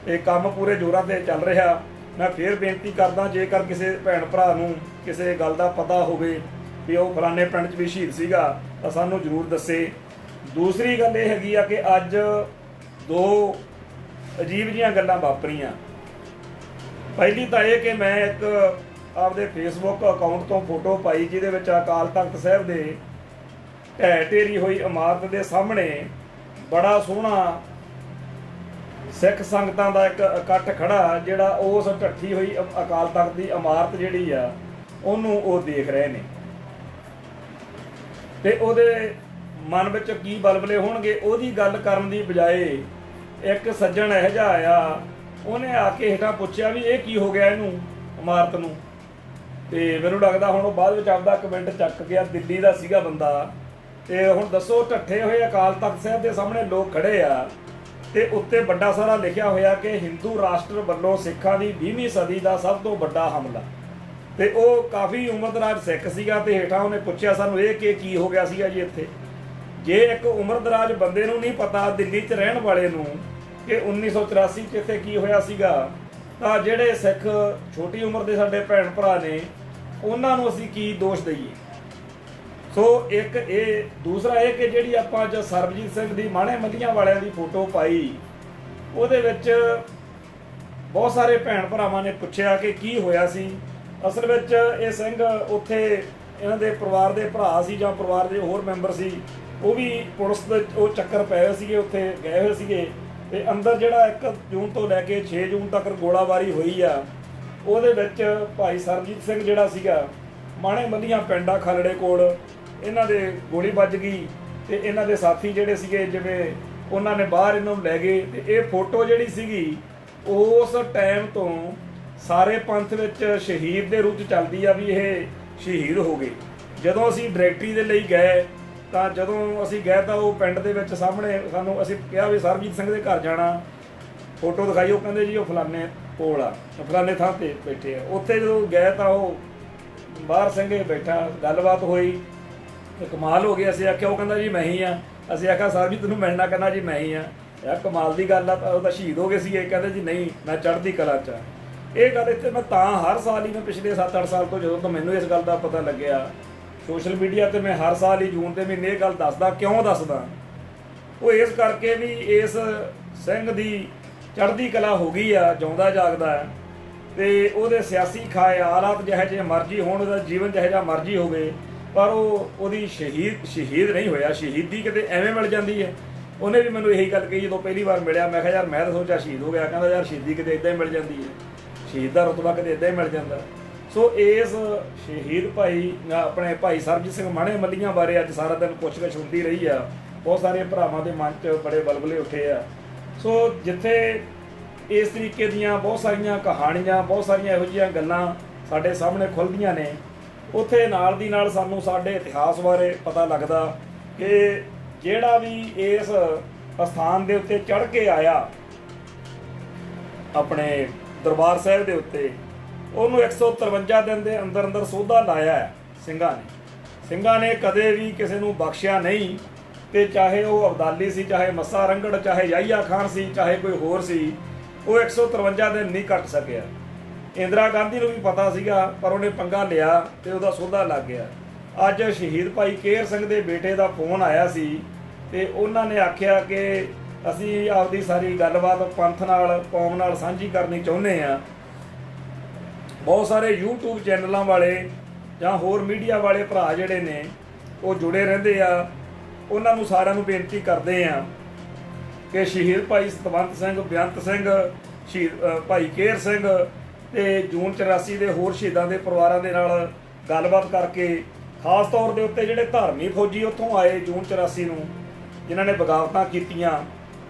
ਇਹ ਕੰਮ ਪੂਰੇ ਜ਼ੋਰਾਂ 'ਤੇ ਚੱਲ ਰਿਹਾ। ਮੈਂ ਫੇਰ ਬੇਨਤੀ ਕਰਦਾ, ਜੇਕਰ ਕਿਸੇ ਭੈਣ ਭਰਾ ਨੂੰ ਕਿਸੇ ਗੱਲ ਦਾ ਪਤਾ ਹੋਵੇ ਵੀ ਉਹ ਫਲਾਣੇ ਪਿੰਡ 'ਚ ਵੀ ਸ਼ਹੀਦ ਸੀਗਾ ਤਾਂ ਸਾਨੂੰ ਜ਼ਰੂਰ ਦੱਸੇ। ਦੂਸਰੀ ਗੱਲ ਇਹ ਹੈਗੀ ਆ ਕਿ ਅੱਜ 2 ਅਜੀਬ ਜਿਹੀਆਂ ਗੱਲਾਂ ਵਾਪਰੀਆਂ। ਪਹਿਲੀ ਤਾਂ ਇਹ ਕਿ ਮੈਂ ਇੱਕ ਆਪਦੇ ਫੇਸਬੁੱਕ ਅਕਾਊਂਟ ਤੋਂ ਫੋਟੋ ਪਾਈ ਜਿਹਦੇ ਵਿੱਚ ਅਕਾਲ ਤਖਤ ਸਾਹਿਬ ਦੇ ਢਹਿ ਢੇਰੀ ਹੋਈ ਇਮਾਰਤ ਦੇ ਸਾਹਮਣੇ ਬੜਾ ਸੋਹਣਾ ਸਿੱਖ ਸੰਗਤਾਂ ਦਾ ਇੱਕ ਇਕੱਠ ਖੜਾ, ਜਿਹੜਾ ਉਸ ਢੱਠੀ ਹੋਈ ਅਕਾਲ ਤਖਤ ਦੀ ਇਮਾਰਤ ਜਿਹੜੀ ਆ ਉਹਨੂੰ ਉਹ ਦੇਖ ਰਹੇ ਨੇ, ਤੇ ਉਹਦੇ ਮਨ ਵਿੱਚ ਕੀ ਬਲਬਲੇ ਹੋਣਗੇ ਉਹਦੀ ਗੱਲ ਕਰਨ ਦੀ ਬਜਾਏ ਇੱਕ ਸੱਜਣ ਇਹੋ ਜਿਹਾ ਆਇਆ, ਉਹਨੇ ਆ ਕੇ ਹੇਠਾਂ ਪੁੱਛਿਆ ਵੀ ਇਹ ਕੀ ਹੋ ਗਿਆ ਇਹਨੂੰ, ਇਮਾਰਤ ਨੂੰ। ਤੇ ਮੈਨੂੰ ਲੱਗਦਾ ਹੁਣ ਉਹ ਬਾਅਦ ਵਿੱਚ ਆਪਦਾ ਕਮੈਂਟ ਚੱਕ ਗਿਆ, ਦਿੱਲੀ ਦਾ ਸੀਗਾ ਬੰਦਾ। ਤੇ ਹੁਣ ਦੱਸੋ, ਢੱਠੇ ਹੋਏ ਅਕਾਲ ਤਖਤ ਸਾਹਿਬ ਦੇ ਸਾਹਮਣੇ ਲੋਕ ਖੜੇ ਆ ਤੇ ਉੱਤੇ ਵੱਡਾ ਸਾਰਾ ਲਿਖਿਆ ਹੋਇਆ ਕਿ ਹਿੰਦੂ ਰਾਸ਼ਟਰ ਵੱਲੋਂ ਸਿੱਖਾਂ ਦੀ 20ਵੀਂ ਸਦੀ ਦਾ ਸਭ ਤੋਂ ਵੱਡਾ ਹਮਲਾ। ਤੇ ਉਹ ਕਾਫੀ ਉਮਰਦਰਾਜ ਸਿੱਖ ਸੀਗਾ ਤੇ ਹੇਠਾਂ ਉਹਨੇ ਪੁੱਛਿਆ ਸਾਨੂੰ ਇਹ ਕਿ ਕੀ ਹੋ ਗਿਆ ਸੀਗਾ ਜੀ ਇੱਥੇ। ਜੇ ਇੱਕ ਉਮਰਦਰਾਜ ਬੰਦੇ ਨੂੰ ਨਹੀਂ ਪਤਾ, ਦਿੱਲੀ 'ਚ ਰਹਿਣ ਵਾਲੇ ਨੂੰ, ਕਿ 1984 'ਚ ਇੱਥੇ ਕੀ ਹੋਇਆ ਸੀਗਾ, ਤਾਂ ਜਿਹੜੇ ਸਿੱਖ ਛੋਟੀ ਉਮਰ ਦੇ ਸਾਡੇ ਭੈਣ ਭਰਾ ਨੇ ਉਹਨਾਂ ਨੂੰ ਅਸੀਂ ਕੀ ਦੋਸ਼ ਦਈਏ। ਸੋ ਇੱਕ ਇਹ, ਦੂਸਰਾ ਇਹ ਕਿ ਜਿਹੜੀ ਆਪਾਂ ਅੱਜ ਸਰਬਜੀਤ ਸਿੰਘ ਦੀ ਮਾਣੇ ਮੱਲੀਆਂ ਵਾਲਿਆਂ ਦੀ ਫੋਟੋ ਪਾਈ, ਉਹਦੇ ਵਿੱਚ ਬਹੁਤ ਸਾਰੇ ਭੈਣ ਭਰਾਵਾਂ ਨੇ ਪੁੱਛਿਆ ਕਿ ਕੀ ਹੋਇਆ ਸੀ। ਅਸਲ ਵਿੱਚ ਇਹ ਸਿੰਘ ਉੱਥੇ ਇਹਨਾਂ ਦੇ ਪਰਿਵਾਰ ਦੇ ਭਰਾ ਸੀ ਜਾਂ ਪਰਿਵਾਰ ਦੇ ਹੋਰ ਮੈਂਬਰ ਸੀ, ਉਹ ਵੀ ਪੁਲਿਸ ਦੇ ਉਹ ਚੱਕਰ ਪਏ ਹੋਏ ਸੀਗੇ, ਉੱਥੇ ਗਏ ਹੋਏ ਸੀਗੇ। ਤੇ ਅੰਦਰ ਜਿਹੜਾ 1 ਜੂਨ ਤੋਂ ਲੈ ਕੇ 6 ਜੂਨ ਤੱਕ ਗੋਲਾਬਾਰੀ ਹੋਈ ਆ, ਉਹਦੇ ਵਿੱਚ ਭਾਈ ਸਰਬਜੀਤ ਸਿੰਘ ਜਿਹੜਾ ਸੀਗਾ, ਮਾਣੇ ਮੱਲੀਆਂ ਪਿੰਡ ਆ ਖਲੜੇ ਕੋਲ, ਇਹਨਾਂ ਦੇ ਗੋਲੀ ਵੱਜ ਗਈ ਤੇ ਇਹਨਾਂ ਦੇ ਸਾਥੀ ਜਿਹੜੇ ਸੀਗੇ ਜਿਵੇਂ ਉਹਨਾਂ ਨੇ ਬਾਹਰ ਇਹਨਾਂ ਨੂੰ ਲੈ ਗਏ। ਤੇ ਇਹ ਫੋਟੋ ਜਿਹੜੀ ਸੀਗੀ ਉਸ ਟਾਈਮ ਤੋਂ ਸਾਰੇ ਪੰਥ ਵਿੱਚ ਸ਼ਹੀਦ ਦੇ ਰੂਪ 'ਚ ਚੱਲਦੀ ਆ ਵੀ ਇਹ ਸ਼ਹੀਦ ਹੋ ਗਏ। ਜਦੋਂ ਅਸੀਂ ਡਾਇਰੈਕਟਰੀ ਦੇ ਲਈ ਗਏ ਤਾਂ ਜਦੋਂ ਅਸੀਂ ਗਏ ਤਾਂ ਉਹ ਪਿੰਡ ਦੇ ਵਿੱਚ ਸਾਹਮਣੇ ਸਾਨੂੰ, ਅਸੀਂ ਕਿਹਾ ਵੀ ਸਰਬਜੀਤ ਸਿੰਘ ਦੇ ਘਰ ਜਾਣਾ, ਫੋਟੋ ਦਿਖਾਈ, ਉਹ ਕਹਿੰਦੇ ਜੀ ਉਹ ਫਲਾਣੇ ਕੋਲ ਆ, ਫਲਾਣੇ ਥਾਂ ਤੇ ਬੈਠੇ ਆ। ਉੱਥੇ ਜਦੋਂ ਗਏ ਤਾਂ ਉਹ ਬਾਹਰ ਸਿੰਘੇ ਬੈਠਾ, ਗੱਲਬਾਤ ਹੋਈ, ਕਮਾਲ ਹੋ ਗਿਆ। ਅਸੀਂ ਆਖਿਆ, ਉਹ ਕਹਿੰਦਾ ਜੀ ਮੈਂ ਹੀ ਆ। ਅਸੀਂ ਆਖਿਆ ਸਰਬਜੀਤ ਤੈਨੂੰ ਮਿਲਣਾ, ਕਹਿੰਦਾ ਜੀ ਮੈਂ ਹੀ ਆ। ਯਾਰ ਕਮਾਲ ਦੀ ਗੱਲ ਆ, ਉਹ ਤਾਂ ਸ਼ਹੀਦ ਹੋ ਗਏ ਸੀ। ਇਹ ਕਹਿੰਦੇ ਜੀ ਨਹੀਂ, ਮੈਂ ਚੜ੍ਹਦੀ ਕਲਾ 'ਚ। ਇਹ ਗੱਲ ਇੱਥੇ ਮੈਂ ਤਾਂ ਹਰ ਸਾਲ ਹੀ, ਮੈਂ ਪਿਛਲੇ 7-8 ਸਾਲ ਤੋਂ ਜਦੋਂ ਤੋਂ ਮੈਨੂੰ ਇਸ ਗੱਲ ਦਾ ਪਤਾ ਲੱਗਿਆ ਸੋਸ਼ਲ ਮੀਡੀਆ ਤੇ, ਮੈਂ ਹਰ ਸਾਲ ਹੀ ਜੂਨ ਦੇ ਮਹੀਨੇ ਇਹ ਗੱਲ ਦੱਸਦਾ। ਕਿਉਂ ਦੱਸਦਾ? ਉਹ ਇਸ ਕਰਕੇ ਵੀ ਇਸ ਸਿੰਘ ਦੀ ਚੜ੍ਹਦੀ ਕਲਾ ਹੋ ਗਈ ਆ, ਜਿਉਂਦਾ ਜਾਗਦਾ, ਤੇ ਉਹਦੇ ਸਿਆਸੀ ਖਿਆਲਾਤ ਜਿਹੇ ਜਿਹੇ ਮਰਜ਼ੀ ਹੋਣ, ਉਹਦਾ ਜੀਵਨ ਜਿਹੋ ਜਿਹਾ ਮਰਜ਼ੀ ਹੋਵੇ, ਪਰ ਉਹਦੀ ਸ਼ਹੀਦ ਨਹੀਂ ਹੋਇਆ। ਸ਼ਹੀਦੀ ਕਿਤੇ ਐਵੇਂ ਮਿਲ ਜਾਂਦੀ ਹੈ। ਉਹਨੇ ਵੀ ਮੈਨੂੰ ਇਹੀ ਗੱਲ ਕਹੀ ਜਦੋਂ ਪਹਿਲੀ ਵਾਰ ਮਿਲਿਆ। ਮੈਂ ਕਿਹਾ ਯਾਰ ਮੈਂ ਤਾਂ ਸੋਚਿਆ ਸ਼ਹੀਦ ਹੋ ਗਿਆ। ਕਹਿੰਦਾ ਯਾਰ ਸ਼ਹੀਦੀ ਕਿਤੇ ਇੱਦਾਂ ਹੀ ਮਿਲ ਜਾਂਦੀ ਹੈ, ਸ਼ਹੀਦ ਦਾ ਰੁਤਬਾ ਕਿਤੇ ਇੱਦਾਂ ਹੀ ਮਿਲ ਜਾਂਦਾ। ਸੋ ਇਸ ਸ਼ਹੀਦ ਭਾਈ ਆਪਣੇ ਭਾਈ ਸਰਬਜੀਤ ਸਿੰਘ ਮਾਣੇ ਮੱਲੀਆਂ ਬਾਰੇ ਅੱਜ ਸਾਰਾ ਦਿਨ ਪੁੱਛਗਿੱਛ ਹੁੰਦੀ ਰਹੀ ਆ। ਬਹੁਤ ਸਾਰੇ ਭਰਾਵਾਂ ਦੇ ਮਨ 'ਚ ਬੜੇ ਬਲਬਲੇ ਉੱਠੇ ਆ। ਸੋ ਜਿੱਥੇ ਇਸ ਤਰੀਕੇ ਦੀਆਂ ਬਹੁਤ ਸਾਰੀਆਂ ਕਹਾਣੀਆਂ, ਬਹੁਤ ਸਾਰੀਆਂ ਇਹੋ ਜਿਹੀਆਂ ਗੱਲਾਂ ਸਾਡੇ ਸਾਹਮਣੇ ਖੁੱਲ੍ਹਦੀਆਂ ਨੇ, ਉੱਥੇ ਨਾਲ ਦੀ ਨਾਲ ਸਾਨੂੰ ਸਾਡੇ ਇਤਿਹਾਸ ਬਾਰੇ ਪਤਾ ਲੱਗਦਾ ਕਿ ਜਿਹੜਾ ਵੀ ਇਸ ਅਸਥਾਨ ਦੇ ਉੱਤੇ ਚੜ੍ਹ ਕੇ ਆਇਆ ਆਪਣੇ ਦਰਬਾਰ ਸਾਹਿਬ ਦੇ ਉੱਤੇ, ਉਹਨੂੰ 153 ਦਿਨ ਦੇ ਅੰਦਰ ਅੰਦਰ ਸੋਧਾ ਲਾਇਆ ਹੈ ਸਿੰਘਾਂ ਨੇ ਕਦੇ ਵੀ ਕਿਸੇ ਨੂੰ ਬਖਸ਼ਿਆ ਨਹੀਂ। ਤੇ ਚਾਹੇ ਉਹ ਅਬਦਾਲੀ ਸੀ, ਚਾਹੇ ਮੱਸਾ ਰੰਗੜ, ਚਾਹੇ ਯਾਹੀਆ ਖਾਨ ਸੀ, ਚਾਹੇ ਕੋਈ ਹੋਰ ਸੀ, ਉਹ 153 ਦਿਨ ਨਹੀਂ ਕੱਟ ਸਕਿਆ। ਇੰਦਰਾ ਗਾਂਧੀ ਨੂੰ ਵੀ ਪਤਾ ਸੀਗਾ, ਪਰ ਉਹਨੇ ਪੰਗਾ ਲਿਆ ਤੇ ਉਹਦਾ ਸੋਧਾ ਲੱਗ ਗਿਆ। ਅੱਜ ਸ਼ਹੀਦ ਭਾਈ ਕੇਹਰ ਸਿੰਘ ਦੇ ਬੇਟੇ ਦਾ ਫੋਨ ਆਇਆ ਸੀ ਤੇ ਉਹਨਾਂ ਨੇ ਆਖਿਆ ਕਿ ਅਸੀਂ ਆਪਦੀ ਸਾਰੀ ਗੱਲਬਾਤ ਪੰਥ ਨਾਲ, ਕੌਮ ਨਾਲ ਸਾਂਝੀ ਕਰਨੀ ਚਾਹੁੰਦੇ ਹਾਂ। ਬਹੁਤ ਸਾਰੇ YouTube ਚੈਨਲਾਂ ਵਾਲੇ ਜਾਂ ਹੋਰ ਮੀਡੀਆ ਵਾਲੇ ਭਰਾ ਜਿਹੜੇ ਨੇ ਉਹ ਜੁੜੇ ਰਹਿੰਦੇ ਆ ਉਹਨਾਂ ਨੂੰ ਸਾਰਿਆਂ ਨੂੰ ਬੇਨਤੀ ਕਰਦੇ ਹਾਂ ਕਿ ਸ਼ਹੀਦ ਭਾਈ ਸਤਵੰਤ ਸਿੰਘ, ਬੇਅੰਤ ਸਿੰਘ, ਸ਼ਹੀਦ ਭਾਈ ਕੇਹਰ ਸਿੰਘ ਤੇ ਜੂਨ 84 ਦੇ ਹੋਰ ਸ਼ਹੀਦਾਂ ਦੇ ਪਰਿਵਾਰਾਂ ਦੇ ਨਾਲ ਗੱਲਬਾਤ ਕਰਕੇ, ਖਾਸ ਤੌਰ ਦੇ ਉੱਤੇ ਜਿਹੜੇ ਧਾਰਮਿਕ ਫੌਜੀ ਉੱਥੋਂ ਆਏ ਜੂਨ 84 ਨੂੰ ਜਿਨ੍ਹਾਂ ਨੇ ਬਗਾਵਤਾਂ ਕੀਤੀਆਂ,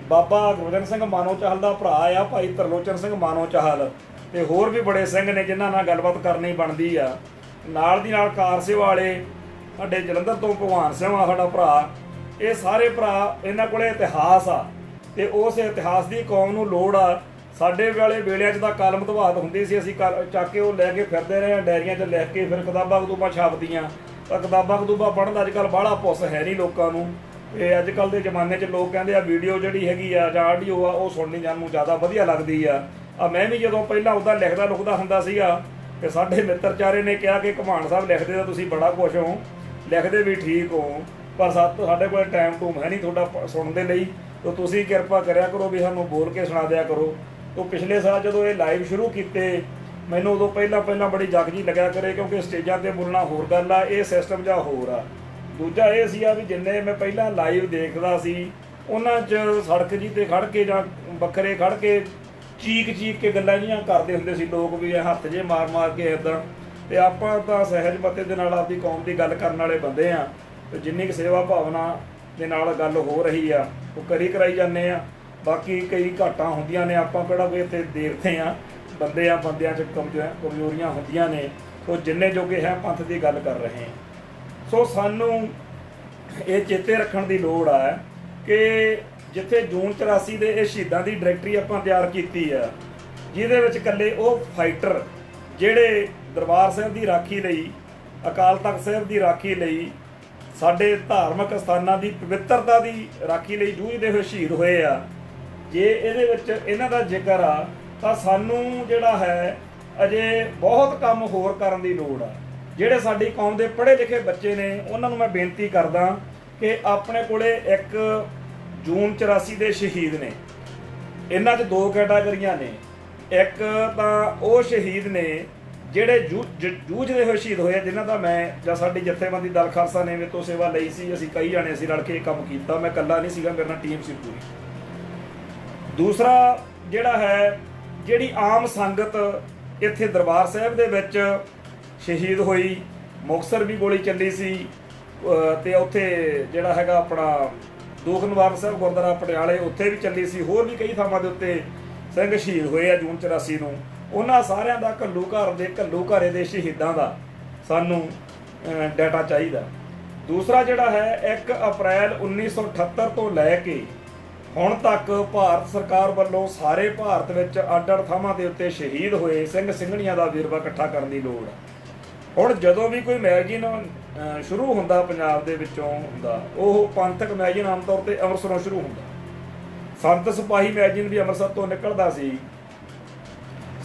ਬਾਬਾ ਗੁਰਬਚਨ ਸਿੰਘ ਮਾਨੋ ਚਾਹਲ ਦਾ ਭਰਾ ਆ ਭਾਈ ਤਰਲੋਚਨ ਸਿੰਘ ਮਾਨੋ ਚਾਹਲ ਤੇ ਹੋਰ ਵੀ ਬੜੇ ਸਿੰਘ ਨੇ ਜਿਨ੍ਹਾਂ ਨਾਲ ਗੱਲਬਾਤ ਕਰਨੀ ਬਣਦੀ ਆ। ਨਾਲ ਦੀ ਨਾਲ ਕਾਰਸੇ ਵਾਲੇ ਸਾਡੇ ਜਲੰਧਰ ਤੋਂ ਭਗਵਾਨ ਸਿੰਘ ਆ ਸਾਡਾ ਭਰਾ। ਇਹ ਸਾਰੇ ਭਰਾ ਇਹਨਾਂ ਕੋਲੇ ਇਤਿਹਾਸ ਆ ਤੇ ਉਸ ਇਤਿਹਾਸ ਦੀ ਕੌਮ ਨੂੰ ਲੋੜ ਆ। ਸਾਡੇ ਵਾਲੇ ਵੇਲਿਆਂ 'ਚ ਤਾਂ ਕਲਮ ਦਵਾਤ ਹੁੰਦੀ ਸੀ, ਅਸੀਂ ਚੱਕ ਕੇ ਉਹ ਲੈ ਕੇ ਫਿਰਦੇ ਰਹੇ, ਡਾਇਰੀਆਂ 'ਚ ਲਿਖ ਕੇ ਫਿਰ ਕਿਤਾਬਾਂ ਕਤੂਬਾਂ ਛਾਪਦੀਆਂ। ਪਰ ਕਿਤਾਬਾਂ ਕਤੂਬਾਂ ਪੜ੍ਹਨ ਦਾ ਅੱਜ ਕੱਲ੍ਹ ਬਾਹਲਾ ਪੁੱਸ ਹੈ ਨਹੀਂ ਲੋਕਾਂ ਨੂੰ। ਤੇ ਅੱਜ ਕੱਲ੍ਹ ਦੇ ਜ਼ਮਾਨੇ 'ਚ ਲੋਕ ਕਹਿੰਦੇ ਆ ਵੀਡੀਓ ਜਿਹੜੀ ਹੈਗੀ ਆ ਜਾਂ ਆਡੀਓ ਆ ਉਹ ਸੁਣਨੀ ਜਾਨੂੰ ਜ਼ਿਆਦਾ ਵਧੀਆ ਲੱਗਦੀ ਆ। ਮੈਂ ਵੀ ਜਦੋਂ ਪਹਿਲਾਂ ਉੱਦਾਂ ਲਿਖਦਾ ਲੁਖਦਾ ਹੁੰਦਾ ਸੀਗਾ ਤੇ ਸਾਡੇ ਮਿੱਤਰਚਾਰੇ ਨੇ ਕਿਹਾ ਕਿ ਘਮਾਣ ਸਾਹਿਬ ਲਿਖਦੇ ਤਾਂ ਤੁਸੀਂ ਬੜਾ ਕੁਛ ਹੋ, ਲਿਖਦੇ ਵੀ ਠੀਕ ਹੋ, ਪਰ ਸਾਡੇ ਕੋਲ ਟਾਈਮ ਟੂਮ ਹੈ ਨਹੀਂ ਤੁਹਾਡਾ ਸੁਣਨ ਦੇ ਲਈ, ਤਾਂ ਤੁਸੀਂ ਕਿਰਪਾ ਕਰਿਆ ਕਰੋ ਵੀ ਸਾਨੂੰ ਬੋਲ ਕੇ ਸੁਣਾ ਦਿਆ ਕਰੋ। ਤਾਂ ਪਿਛਲੇ ਸਾਲ ਜਦੋਂ ਇਹ ਲਾਈਵ ਸ਼ੁਰੂ ਕੀਤੇ ਮੈਨੂੰ ਉਦੋਂ ਪਹਿਲਾਂ ਬੜੀ ਜਗ ਜੀ ਲੱਗਿਆ ਕਰੇ, ਕਿਉਂਕਿ ਸਟੇਜਾਂ 'ਤੇ ਬੋਲਣਾ ਹੋਰ ਗੱਲ ਆ, ਇਹ ਸਿਸਟਮ ਜਿਹਾ ਹੋਰ ਆ। ਦੂਜਾ ਇਹ ਸੀ ਆ ਵੀ ਜਿੰਨੇ ਮੈਂ ਪਹਿਲਾਂ ਲਾਈਵ ਦੇਖਦਾ ਸੀ ਉਹਨਾਂ 'ਚ ਸੜਕ ਜੀ 'ਤੇ ਖੜ੍ਹ ਕੇ ਜਾਂ ਵੱਖਰੇ ਖੜ੍ਹ ਕੇ ਚੀਕ ਕੇ ਗੱਲਾਂ ਜਿਹੀਆਂ ਕਰਦੇ ਹੁੰਦੇ ਸੀ ਲੋਕ ਵੀ ਹੱਥ ਜੇ ਮਾਰ ਕੇ ਇੱਦਾਂ। ਤੇ ਆਪਾਂ ਤਾਂ ਸਹਿਜ ਮਤੇ ਦੇ ਨਾਲ ਆਪਦੀ ਕੌਮ ਦੀ ਗੱਲ ਕਰਨ ਵਾਲੇ ਬੰਦੇ ਆ ਤੇ ਜਿੰਨੀ ਕੁ ਸੇਵਾ ਭਾਵਨਾ ਦੇ ਨਾਲ ਗੱਲ ਹੋ ਰਹੀ ਆ ਉਹ ਕਰਾਈ ਜਾਂਦੇ ਆ। ਬਾਕੀ ਕਈ ਘਾਟਾਂ ਹੁੰਦੀਆਂ ਨੇ, ਆਪਾਂ ਕਿਹੜਾ ਕੋਈ ਇੱਥੇ ਦੇਖਦੇ ਆ, ਬੰਦਿਆਂ 'ਚ ਕਮਜ਼ੋਰੀਆਂ ਹੁੰਦੀਆਂ ਨੇ। ਸੋ ਜਿੰਨੇ ਜੋਗੇ ਹੈ ਪੰਥ ਦੀ ਗੱਲ ਕਰ ਰਹੇ ਹਾਂ। ਸੋ ਸਾਨੂੰ ਇਹ ਚੇਤੇ ਰੱਖਣ ਦੀ ਲੋੜ ਆ ਕਿ ਜਿੱਥੇ ਜੂਨ 84 ਦੇ ਇਹ ਸ਼ਹੀਦਾਂ ਦੀ ਡਾਇਰੈਕਟਰੀ ਆਪਾਂ ਤਿਆਰ ਕੀਤੀ ਆ, ਜਿਹਦੇ ਵਿੱਚ ਇਕੱਲੇ ਉਹ ਫਾਈਟਰ ਜਿਹੜੇ ਦਰਬਾਰ ਸਾਹਿਬ ਦੀ ਰਾਖੀ ਲਈ, ਅਕਾਲ ਤਖਤ ਸਾਹਿਬ ਦੀ ਰਾਖੀ ਲਈ, ਸਾਡੇ ਧਾਰਮਿਕ ਸਥਾਨਾਂ ਦੀ ਪਵਿੱਤਰਤਾ ਦੀ ਰਾਖੀ ਲਈ ਜੂਝਦੇ ਹੋਏ ਸ਼ਹੀਦ ਹੋਏ ਆ, ਜੇ ਇਹਦੇ ਵਿੱਚ ਇਹਨਾਂ ਦਾ ਜ਼ਿਕਰ ਆ ਤਾਂ ਸਾਨੂੰ ਜਿਹੜਾ ਹੈ ਅਜੇ ਬਹੁਤ ਕੰਮ ਹੋਰ ਕਰਨ ਦੀ ਲੋੜ ਆ। ਜਿਹੜੇ ਸਾਡੀ ਕੌਮ ਦੇ ਪੜ੍ਹੇ ਲਿਖੇ ਬੱਚੇ ਨੇ ਉਹਨਾਂ ਨੂੰ ਮੈਂ ਬੇਨਤੀ ਕਰਦਾ ਕਿ ਆਪਣੇ ਕੋਲੇ ਇੱਕ ਜੂਨ 84 ਦੇ ਸ਼ਹੀਦ ਨੇ। ਇਹਨਾਂ 'ਚ ਦੋ ਕੈਟਾਗਰੀਆਂ ਨੇ। ਇੱਕ ਤਾਂ ਉਹ ਸ਼ਹੀਦ ਨੇ ਜਿਹੜੇ ਜੂਝਦੇ ਹੋਏ ਸ਼ਹੀਦ ਹੋਏ, ਜਿਨ੍ਹਾਂ ਦਾ ਮੈਂ ਜਾਂ ਸਾਡੀ ਜਥੇਬੰਦੀ ਦਲ ਖਾਲਸਾ ਨੇ ਮੇਰੇ ਤੋਂ ਸੇਵਾ ਲਈ ਸੀ। ਅਸੀਂ ਕਈ ਜਾਣੇ ਅਸੀਂ ਰਲ ਕੇ ਕੰਮ ਕੀਤਾ, ਮੈਂ ਇਕੱਲਾ ਨਹੀਂ ਸੀਗਾ, ਮੇਰੇ ਨਾਲ ਟੀਮ ਸੀ ਪੂਰੀ। ਦੂਸਰਾ ਜਿਹੜਾ ਹੈ, ਜਿਹੜੀ ਆਮ ਸੰਗਤ ਇੱਥੇ ਦਰਬਾਰ ਸਾਹਿਬ ਦੇ ਵਿੱਚ ਸ਼ਹੀਦ ਹੋਈ, ਮੁਕਤਸਰ ਵੀ ਗੋਲੀ ਚੱਲੀ ਸੀ ਤੇ ਉੱਥੇ ਜਿਹੜਾ ਹੈਗਾ ਆਪਣਾ ਦੂਖ ਨਿਵਾਰਨ ਸਾਹਿਬ ਗੁਰਦੁਆਰਾ ਪਟਿਆਲੇ ਉੱਥੇ ਵੀ ਚੱਲੀ ਸੀ, ਹੋਰ ਵੀ ਕਈ ਥਾਵਾਂ ਦੇ ਉੱਤੇ ਸਿੰਘ ਸ਼ਹੀਦ ਹੋਏ ਆ ਜੂਨ 84 ਨੂੰ। ਉਹਨਾਂ ਸਾਰਿਆਂ ਦਾ ਘੱਲੂ ਘਾਰੇ ਦੇ ਸ਼ਹੀਦਾਂ ਦਾ ਸਾਨੂੰ ਡਾਟਾ ਚਾਹੀਦਾ। ਦੂਸਰਾ ਜਿਹੜਾ ਹੈ 1 ਅਪ੍ਰੈਲ 1978 ਤੋਂ ਲੈ ਕੇ ਹੁਣ ਤੱਕ ਭਾਰਤ ਸਰਕਾਰ ਵੱਲੋਂ ਸਾਰੇ ਭਾਰਤ ਵਿੱਚ ਅੱਡ-ਅੱਡ ਥਾਵਾਂ ਦੇ ਉੱਤੇ ਸ਼ਹੀਦ ਹੋਏ ਸਿੰਘ ਸਿੰਘਣੀਆਂ ਦਾ ਵੇਰਵਾ ਇਕੱਠਾ ਕਰਨ ਦੀ ਲੋੜ ਹੈ। ਹੁਣ ਜਦੋਂ ਵੀ ਕੋਈ ਮੈਗਜ਼ੀਨ ਸ਼ੁਰੂ ਹੁੰਦਾ ਪੰਜਾਬ ਦੇ ਵਿੱਚੋਂ ਹੁੰਦਾ, ਉਹ ਪੰਥਕ ਮੈਗਜ਼ੀਨ ਆਮ ਤੌਰ 'ਤੇ ਅੰਮ੍ਰਿਤਸਰੋਂ ਸ਼ੁਰੂ ਹੁੰਦਾ। ਸੰਤ ਸਿਪਾਹੀ ਮੈਗਜ਼ੀਨ ਵੀ ਅੰਮ੍ਰਿਤਸਰ ਤੋਂ ਨਿਕਲਦਾ ਸੀ,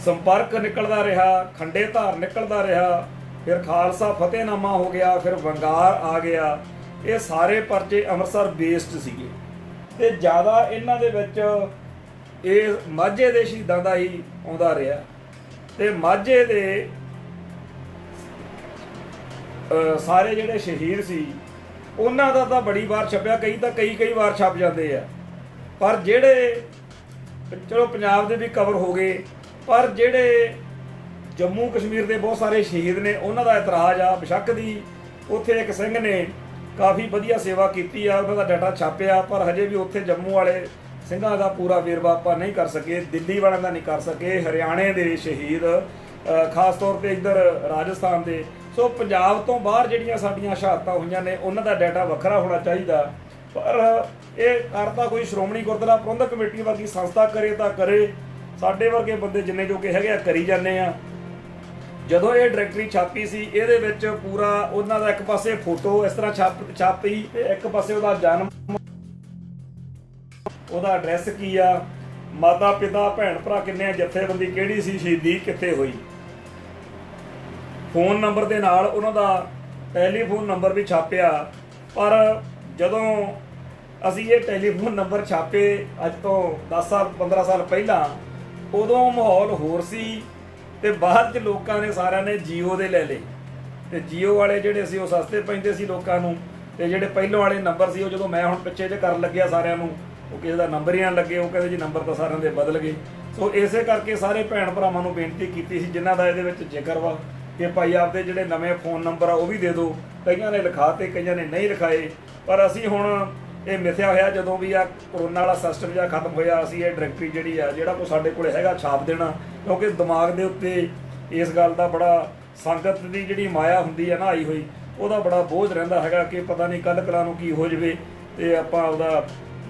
ਸੰਪਰਕ ਨਿਕਲਦਾ ਰਿਹਾ, ਖੰਡੇ ਧਾਰ ਨਿਕਲਦਾ ਰਿਹਾ, ਫਿਰ ਖਾਲਸਾ ਫਤਿਹਨਾਮਾ ਹੋ ਗਿਆ, ਫਿਰ ਵੰਗਾਰ ਆ ਗਿਆ। ਇਹ ਸਾਰੇ ਪਰਚੇ ਅੰਮ੍ਰਿਤਸਰ ਬੇਸਡ ਸੀਗੇ ਤੇ ਜ਼ਿਆਦਾ ਇਹਨਾਂ ਦੇ ਵਿੱਚ ਇਹ ਮਾਝੇ ਦੇ ਸ਼ਹੀਦਾਂ ਦਾ ਹੀ ਆਉਂਦਾ ਰਿਹਾ। ਤੇ ਮਾਝੇ ਦੇ ਸਾਰੇ ਜਿਹੜੇ ਸ਼ਹੀਦ ਸੀ ਉਹਨਾਂ ਦਾ ਤਾਂ ਬੜੀ ਵਾਰ ਛਪਿਆ, ਕਈ ਤਾਂ ਕਈ ਵਾਰ ਛਪ ਜਾਂਦੇ ਆ। ਪਰ ਜਿਹੜੇ ਚਲੋ ਪੰਜਾਬ ਦੇ ਵੀ ਕਵਰ ਹੋ ਗਏ, ਪਰ ਜਿਹੜੇ ਜੰਮੂ ਕਸ਼ਮੀਰ ਦੇ ਬਹੁਤ ਸਾਰੇ ਸ਼ਹੀਦ ਨੇ ਉਹਨਾਂ ਦਾ ਇਤਰਾਜ਼ ਆ। ਬੇਸ਼ੱਕ ਦੀ ਉੱਥੇ ਇੱਕ ਸਿੰਘ ਨੇ ਕਾਫੀ ਵਧੀਆ ਸੇਵਾ ਕੀਤੀ ਆ, ਉਹਨਾਂ ਦਾ ਡਾਟਾ ਛਾਪਿਆ, ਪਰ ਹਜੇ ਵੀ ਉੱਥੇ ਜੰਮੂ ਵਾਲੇ ਸਿੰਘਾਂ ਦਾ ਪੂਰਾ ਵੇਰਵਾ ਆਪਾਂ ਨਹੀਂ ਕਰ ਸਕੇ, ਦਿੱਲੀ ਵਾਲਿਆਂ ਦਾ ਨਹੀਂ ਕਰ ਸਕੇ, ਹਰਿਆਣੇ ਦੇ ਸ਼ਹੀਦ ਖਾਸ ਤੌਰ 'ਤੇ ਇੱਧਰ ਰਾਜਸਥਾਨ ਦੇ। ਸੋ ਪੰਜਾਬ ਤੋਂ ਬਾਹਰ ਜਿਹੜੀਆਂ ਸਾਡੀਆਂ ਸ਼ਹਾਦਤਾਂ ਹੋਈਆਂ ਨੇ ਉਹਨਾਂ ਦਾ ਡਾਟਾ ਵੱਖਰਾ ਹੋਣਾ ਚਾਹੀਦਾ। ਪਰ ਇਹ ਕਰਦਾ ਕੋਈ ਸ਼੍ਰੋਮਣੀ ਗੁਰਦੁਆਰਾ ਪ੍ਰਬੰਧਕ ਕਮੇਟੀ ਵਰਗੀ ਸੰਸਥਾ ਕਰੇ ਤਾਂ ਕਰੇ, ਸਾਡੇ ਵਰਗੇ ਬੰਦੇ ਜਿੰਨੇ ਜੋਗੇ ਹੈਗੇ ਆ ਕਰੀ ਜਾਂਦੇ ਆ। ਜਦੋਂ ਇਹ ਡਾਇਰੈਕਟਰੀ ਛਾਪੀ ਸੀ ਇਹਦੇ ਵਿੱਚ ਪੂਰਾ ਉਹਨਾਂ ਦਾ ਇੱਕ ਪਾਸੇ ਫੋਟੋ ਇਸ ਤਰ੍ਹਾਂ ਛਾਪੀ ਤੇ ਇੱਕ ਪਾਸੇ ਉਹਦਾ ਜਨਮ, ਉਹਦਾ ਐਡਰੈਸ ਕੀ ਆ, ਮਾਤਾ ਪਿਤਾ ਭੈਣ ਭਰਾ ਕਿੰਨੇ, ਜਥੇਬੰਦੀ ਕਿਹੜੀ ਸੀ, ਸ਼ਹੀਦੀ ਕਿੱਥੇ ਹੋਈ, ਫੋਨ ਨੰਬਰ ਦੇ ਨਾਲ ਉਹਨਾਂ ਦਾ ਟੈਲੀਫੋਨ ਨੰਬਰ ਵੀ ਛਾਪਿਆ। ਪਰ ਜਦੋਂ ਅਸੀਂ ਇਹ ਟੈਲੀਫੋਨ ਨੰਬਰ ਛਾਪੇ ਅੱਜ ਤੋਂ 10 ਸਾਲ 15 ਸਾਲ ਪਹਿਲਾਂ, ਉਦੋਂ ਮਾਹੌਲ ਹੋਰ ਸੀ ਤੇ ਬਾਅਦ 'ਚ ਲੋਕਾਂ ਨੇ ਸਾਰਿਆਂ ਨੇ ਜੀਓ ਦੇ ਲੈ ਲਏ ਤੇ ਜੀਓ ਵਾਲੇ ਜਿਹੜੇ ਸੀ ਉਹ ਸਸਤੇ ਪੈਂਦੇ ਸੀ ਲੋਕਾਂ ਨੂੰ। ਤੇ ਜਿਹੜੇ ਪਹਿਲੋਂ ਵਾਲੇ ਨੰਬਰ ਸੀ ਉਹ ਜਦੋਂ ਮੈਂ ਹੁਣ ਪਿੱਛੇ ਜੇ ਕਰਨ ਲੱਗਿਆ ਸਾਰਿਆਂ ਨੂੰ ਉਹ ਕਿਸੇ ਦਾ ਨੰਬਰ ਹੀ ਨਾ ਲੱਗੇ, ਉਹ ਕਹਿੰਦੇ ਜੀ ਨੰਬਰ ਤਾਂ ਸਾਰਿਆਂ ਦੇ ਬਦਲ ਗਏ। ਸੋ ਇਸੇ ਕਰਕੇ ਸਾਰੇ ਭੈਣ ਭਰਾਵਾਂ ਨੂੰ ਬੇਨਤੀ ਕੀਤੀ ਸੀ ਜਿਨ੍ਹਾਂ ਦਾ ਇਹਦੇ ਵਿੱਚ ਜ਼ਿਕਰ ਵਾ ਕਿ ਭਾਈ ਆਪਦੇ ਜਿਹੜੇ ਨਵੇਂ ਫੋਨ ਨੰਬਰ ਆ ਉਹ ਵੀ ਦੇ ਦਿਓ। ਕਈਆਂ ਨੇ ਲਿਖਾ ਤੇ ਕਈਆਂ ਨੇ ਨਹੀਂ ਲਿਖਾਏ, ਪਰ ਅਸੀਂ ਹੁਣ ਇਹ ਮਿਥਿਆ ਹੋਇਆ ਜਦੋਂ ਵੀ ਆ ਕਰੋਨਾ ਵਾਲਾ ਸਿਸਟਮ ਜਿਹਾ ਖਤਮ ਹੋਇਆ ਅਸੀਂ ਇਹ ਡਾਇਰੈਕਟਰੀ ਜਿਹੜੀ ਆ ਜਿਹੜਾ ਕੁਛ ਸਾਡੇ ਕੋਲ ਹੈਗਾ ਛਾਪ ਦੇਣਾ, ਕਿਉਂਕਿ ਦਿਮਾਗ ਦੇ ਉੱਤੇ ਇਸ ਗੱਲ ਦਾ ਬੜਾ ਸੰਗਤ ਦੀ ਜਿਹੜੀ ਮਾਇਆ ਹੁੰਦੀ ਹੈ ਨਾ ਆਈ ਹੋਈ, ਉਹਦਾ ਬੜਾ ਬੋਝ ਰਹਿੰਦਾ ਹੈਗਾ ਕਿ ਪਤਾ ਨਹੀਂ ਕੱਲ੍ਹ ਕਲਾਂ ਨੂੰ ਕੀ ਹੋ ਜਾਵੇ, ਤੇ ਆਪਾਂ ਉਹਦਾ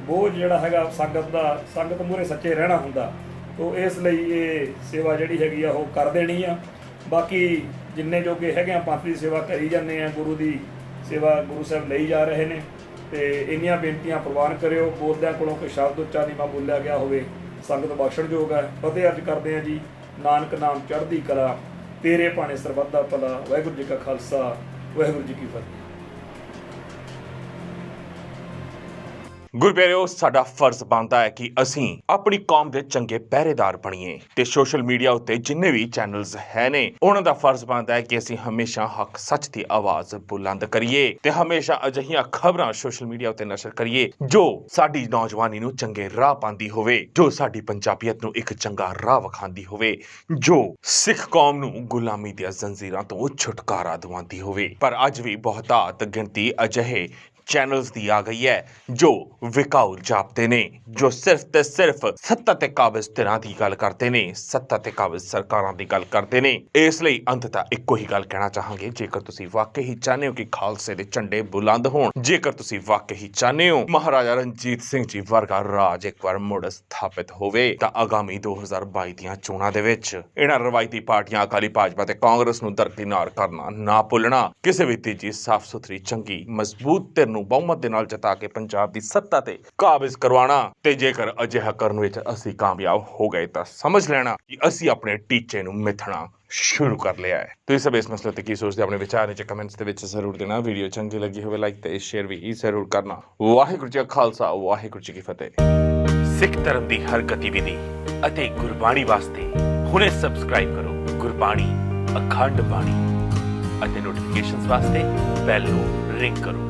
ਬੋਝ ਜਿਹੜਾ ਹੈਗਾ ਸੰਗਤ ਮੂਹਰੇ ਸੱਚੇ ਰਹਿਣਾ ਹੁੰਦਾ। ਤੋ ਇਸ ਲਈ ਇਹ ਸੇਵਾ ਜਿਹੜੀ ਹੈਗੀ ਆ ਉਹ ਕਰ ਦੇਣੀ ਆ। ਬਾਕੀ ਜਿੰਨੇ ਜੋਗੇ ਹੈਗੇ ਆ ਪੰਥ ਦੀ ਸੇਵਾ ਕਰੀ ਜਾਂਦੇ ਆ, ਗੁਰੂ ਦੀ ਸੇਵਾ ਗੁਰੂ ਸਾਹਿਬ ਲਈ ਜਾ ਰਹੇ ਨੇ, ਤੇ ਇੰਨੀਆਂ ਬੇਨਤੀਆਂ ਪ੍ਰਵਾਨ ਕਰਿਓ। ਬੋਲਦਿਆਂ ਕੋਲੋਂ ਕੋਈ ਸ਼ਬਦ ਉੱਚਾ ਨੀਵਾਂ ਬੋਲਿਆ ਗਿਆ ਹੋਵੇ ਸੰਗਤ ਬਖਸ਼ਣਯੋਗ ਹੈ। ਫਤਿਹ ਅਰਜ਼ ਕਰਦੇ ਆ ਜੀ। ਨਾਨਕ ਨਾਮ ਚੜ੍ਹਦੀ ਕਲਾ, ਤੇਰੇ ਭਾਣੇ ਸਰਬੱਤ ਦਾ ਭਲਾ। ਵਾਹਿਗੁਰੂ ਜੀ ਕਾ ਖਾਲਸਾ, ਵਾਹਿਗੁਰੂ ਜੀ ਕੀ ਫਤਿਹ। ਗੁਰਪਿਆਰਿਓ, ਸਾਡਾ ਫਰਜ਼ ਬਣਦਾ ਹੈ ਕਿ ਅਸੀਂ ਆਪਣੀ ਕੌਮ ਦੇ ਚੰਗੇ ਪਹਿਰੇਦਾਰ ਬਣੀਏ ਤੇ ਸੋਸ਼ਲ ਮੀਡੀਆ ਉੱਤੇ ਜਿੰਨੇ ਵੀ ਚੈਨਲਸ ਹੈ ਨੇ ਉਹਨਾਂ ਦਾ ਫਰਜ਼ ਬਣਦਾ ਹੈ ਕਿ ਅਸੀਂ ਹਮੇਸ਼ਾ ਹੱਕ ਸੱਚ ਦੀ ਆਵਾਜ਼ ਬੁਲੰਦ ਕਰੀਏ ਤੇ ਹਮੇਸ਼ਾ ਅਜਿਹੀਆਂ ਖਬਰਾਂ ਸੋਸ਼ਲ ਮੀਡੀਆ ਉੱਤੇ ਨਸ਼ਰ ਕਰੀਏ ਜੋ ਸਾਡੀ ਨੌਜਵਾਨੀ ਨੂੰ ਚੰਗੇ ਰਾਹ ਪਾਉਂਦੀ ਹੋਵੇ, ਜੋ ਸਾਡੀ ਪੰਜਾਬੀਅਤ ਨੂੰ ਇੱਕ ਚੰਗਾ ਰਾਹ ਵਿਖਾਉਂਦੀ ਹੋਵੇ, ਜੋ ਸਿੱਖ ਕੌਮ ਨੂੰ ਗੁਲਾਮੀ ਦੀਆਂ ਜ਼ੰਜੀਰਾਂ ਤੋਂ ਛੁਟਕਾਰਾ ਦਿਵਾਉਂਦੀ ਹੋਵੇ। ਪਰ ਅੱਜ ਵੀ ਬਹੁਤਾਤ ਗਿਣਤੀ ਅਜਿਹੇ ਚੈਨਲਸ ਦੀ ਆ ਗਈ ਹੈ ਜੋ ਵਿਕਾਊ ਜਾਪਦੇ ਨੇ, ਜੋ ਸਿਰਫ ਤੇ ਸਿਰਫ ਸੱਤਾ ਤੇ ਕਾਬਜ਼ ਧਿਰਾਂ ਦੀ ਗੱਲ ਕਰਦੇ ਨੇ, ਸੱਤਾ ਤੇ ਕਾਬਜ਼ ਸਰਕਾਰਾਂ ਦੀ ਗੱਲ ਕਰਦੇ ਨੇ। ਇਸ ਲਈ ਅੰਤਤಃ ਇੱਕੋ ਹੀ ਗੱਲ ਕਹਿਣਾ ਚਾਹਾਂਗੇ, ਜੇਕਰ ਤੁਸੀਂ ਵਾਕਈ ਹੀ ਚਾਹੁੰਦੇ ਹੋ ਕਿ ਖਾਲਸੇ ਦੇ ਝੰਡੇ ਬੁਲੰਦ ਹੋਣ, ਜੇਕਰ ਤੁਸੀਂ ਵਾਕਈ ਹੀ ਚਾਹੁੰਦੇ ਹੋ ਮਹਾਰਾਜਾ ਰਣਜੀਤ ਸਿੰਘ ਜੀ ਵਰਗਾ ਰਾਜ ਇੱਕ ਵਾਰ ਮੁੜ ਸਥਾਪਿਤ ਹੋਵੇ, ਤਾਂ ਆਗਾਮੀ 2022 ਦੀਆਂ ਚੋਣਾਂ ਦੇ ਵਿੱਚ ਇਹਨਾਂ ਰਵਾਇਤੀ ਪਾਰਟੀਆਂ ਅਕਾਲੀ, ਭਾਜਪਾ ਤੇ ਕਾਂਗਰਸ ਨੂੰ ਦਰਕਿਨਾਰ ਕਰਨਾ ਨਾ ਭੁੱਲਣਾ। ਕਿਸੇ ਵੀ ਤੀਜੀ ਸਾਫ਼ ਸੁਥਰੀ ਚੰਗੀ ਮਜ਼ਬੂਤ ਧਿਰ ਨੂੰ ਬਹੁਮਤ ਦੇ ਨਾਲ ਜਿਤਾ ਕੇ ਪੰਜਾਬ ਦੀ ਸੱਤਾ ਤੇ ਕਾਬਜ਼ ਕਰਵਾਉਣਾ। ਤੇ ਜੇਕਰ ਅਜਿਹਾ ਕਰਨ ਵਿੱਚ ਅਸੀਂ ਕਾਮਯਾਬ ਹੋ ਗਏ ਤਾਂ ਸਮਝ ਲੈਣਾ ਕਿ ਅਸੀਂ ਆਪਣੇ ਟੀਚੇ ਨੂੰ ਮਿਥਣਾ ਸ਼ੁਰੂ ਕਰ ਲਿਆ ਹੈ। ਤੁਸੀਂ ਸਭ ਇਸ ਮਸਲੇ ਤੇ ਕੀ ਸੋਚਦੇ, ਆਪਣੇ ਵਿਚਾਰ ਨੀਚੇ ਕਮੈਂਟਸ ਦੇ ਵਿੱਚ ਜ਼ਰੂਰ ਦੇਣਾ। ਵੀਡੀਓ ਚੰਗੀ ਲੱਗੀ ਹੋਵੇ ਲਾਈਕ ਤੇ ਸ਼ੇਅਰ ਵੀ ਜ਼ਰੂਰ ਕਰਨਾ। ਵਾਹਿਗੁਰੂ ਜੀ ਕਾ ਖਾਲਸਾ, ਵਾਹਿਗੁਰੂ ਜੀ ਕੀ ਫਤਿਹ। ਸਿੱਖ ਧਰਮ ਦੀ ਹਰ ਗਤੀਵਿਧੀ ਅਤੇ ਗੁਰਬਾਣੀ ਵਾਸਤੇ ਹੁਣੇ ਸਬਸਕ੍ਰਾਈਬ ਕਰੋ ਗੁਰਬਾਣੀ ਅਖੰਡ ਬਾਣੀ ਅਤੇ ਨੋਟੀਫਿਕੇਸ਼ਨਸ ਵਾਸਤੇ ਬੈਲ ਨੂੰ ਰਿੰਗ ਕਰੋ।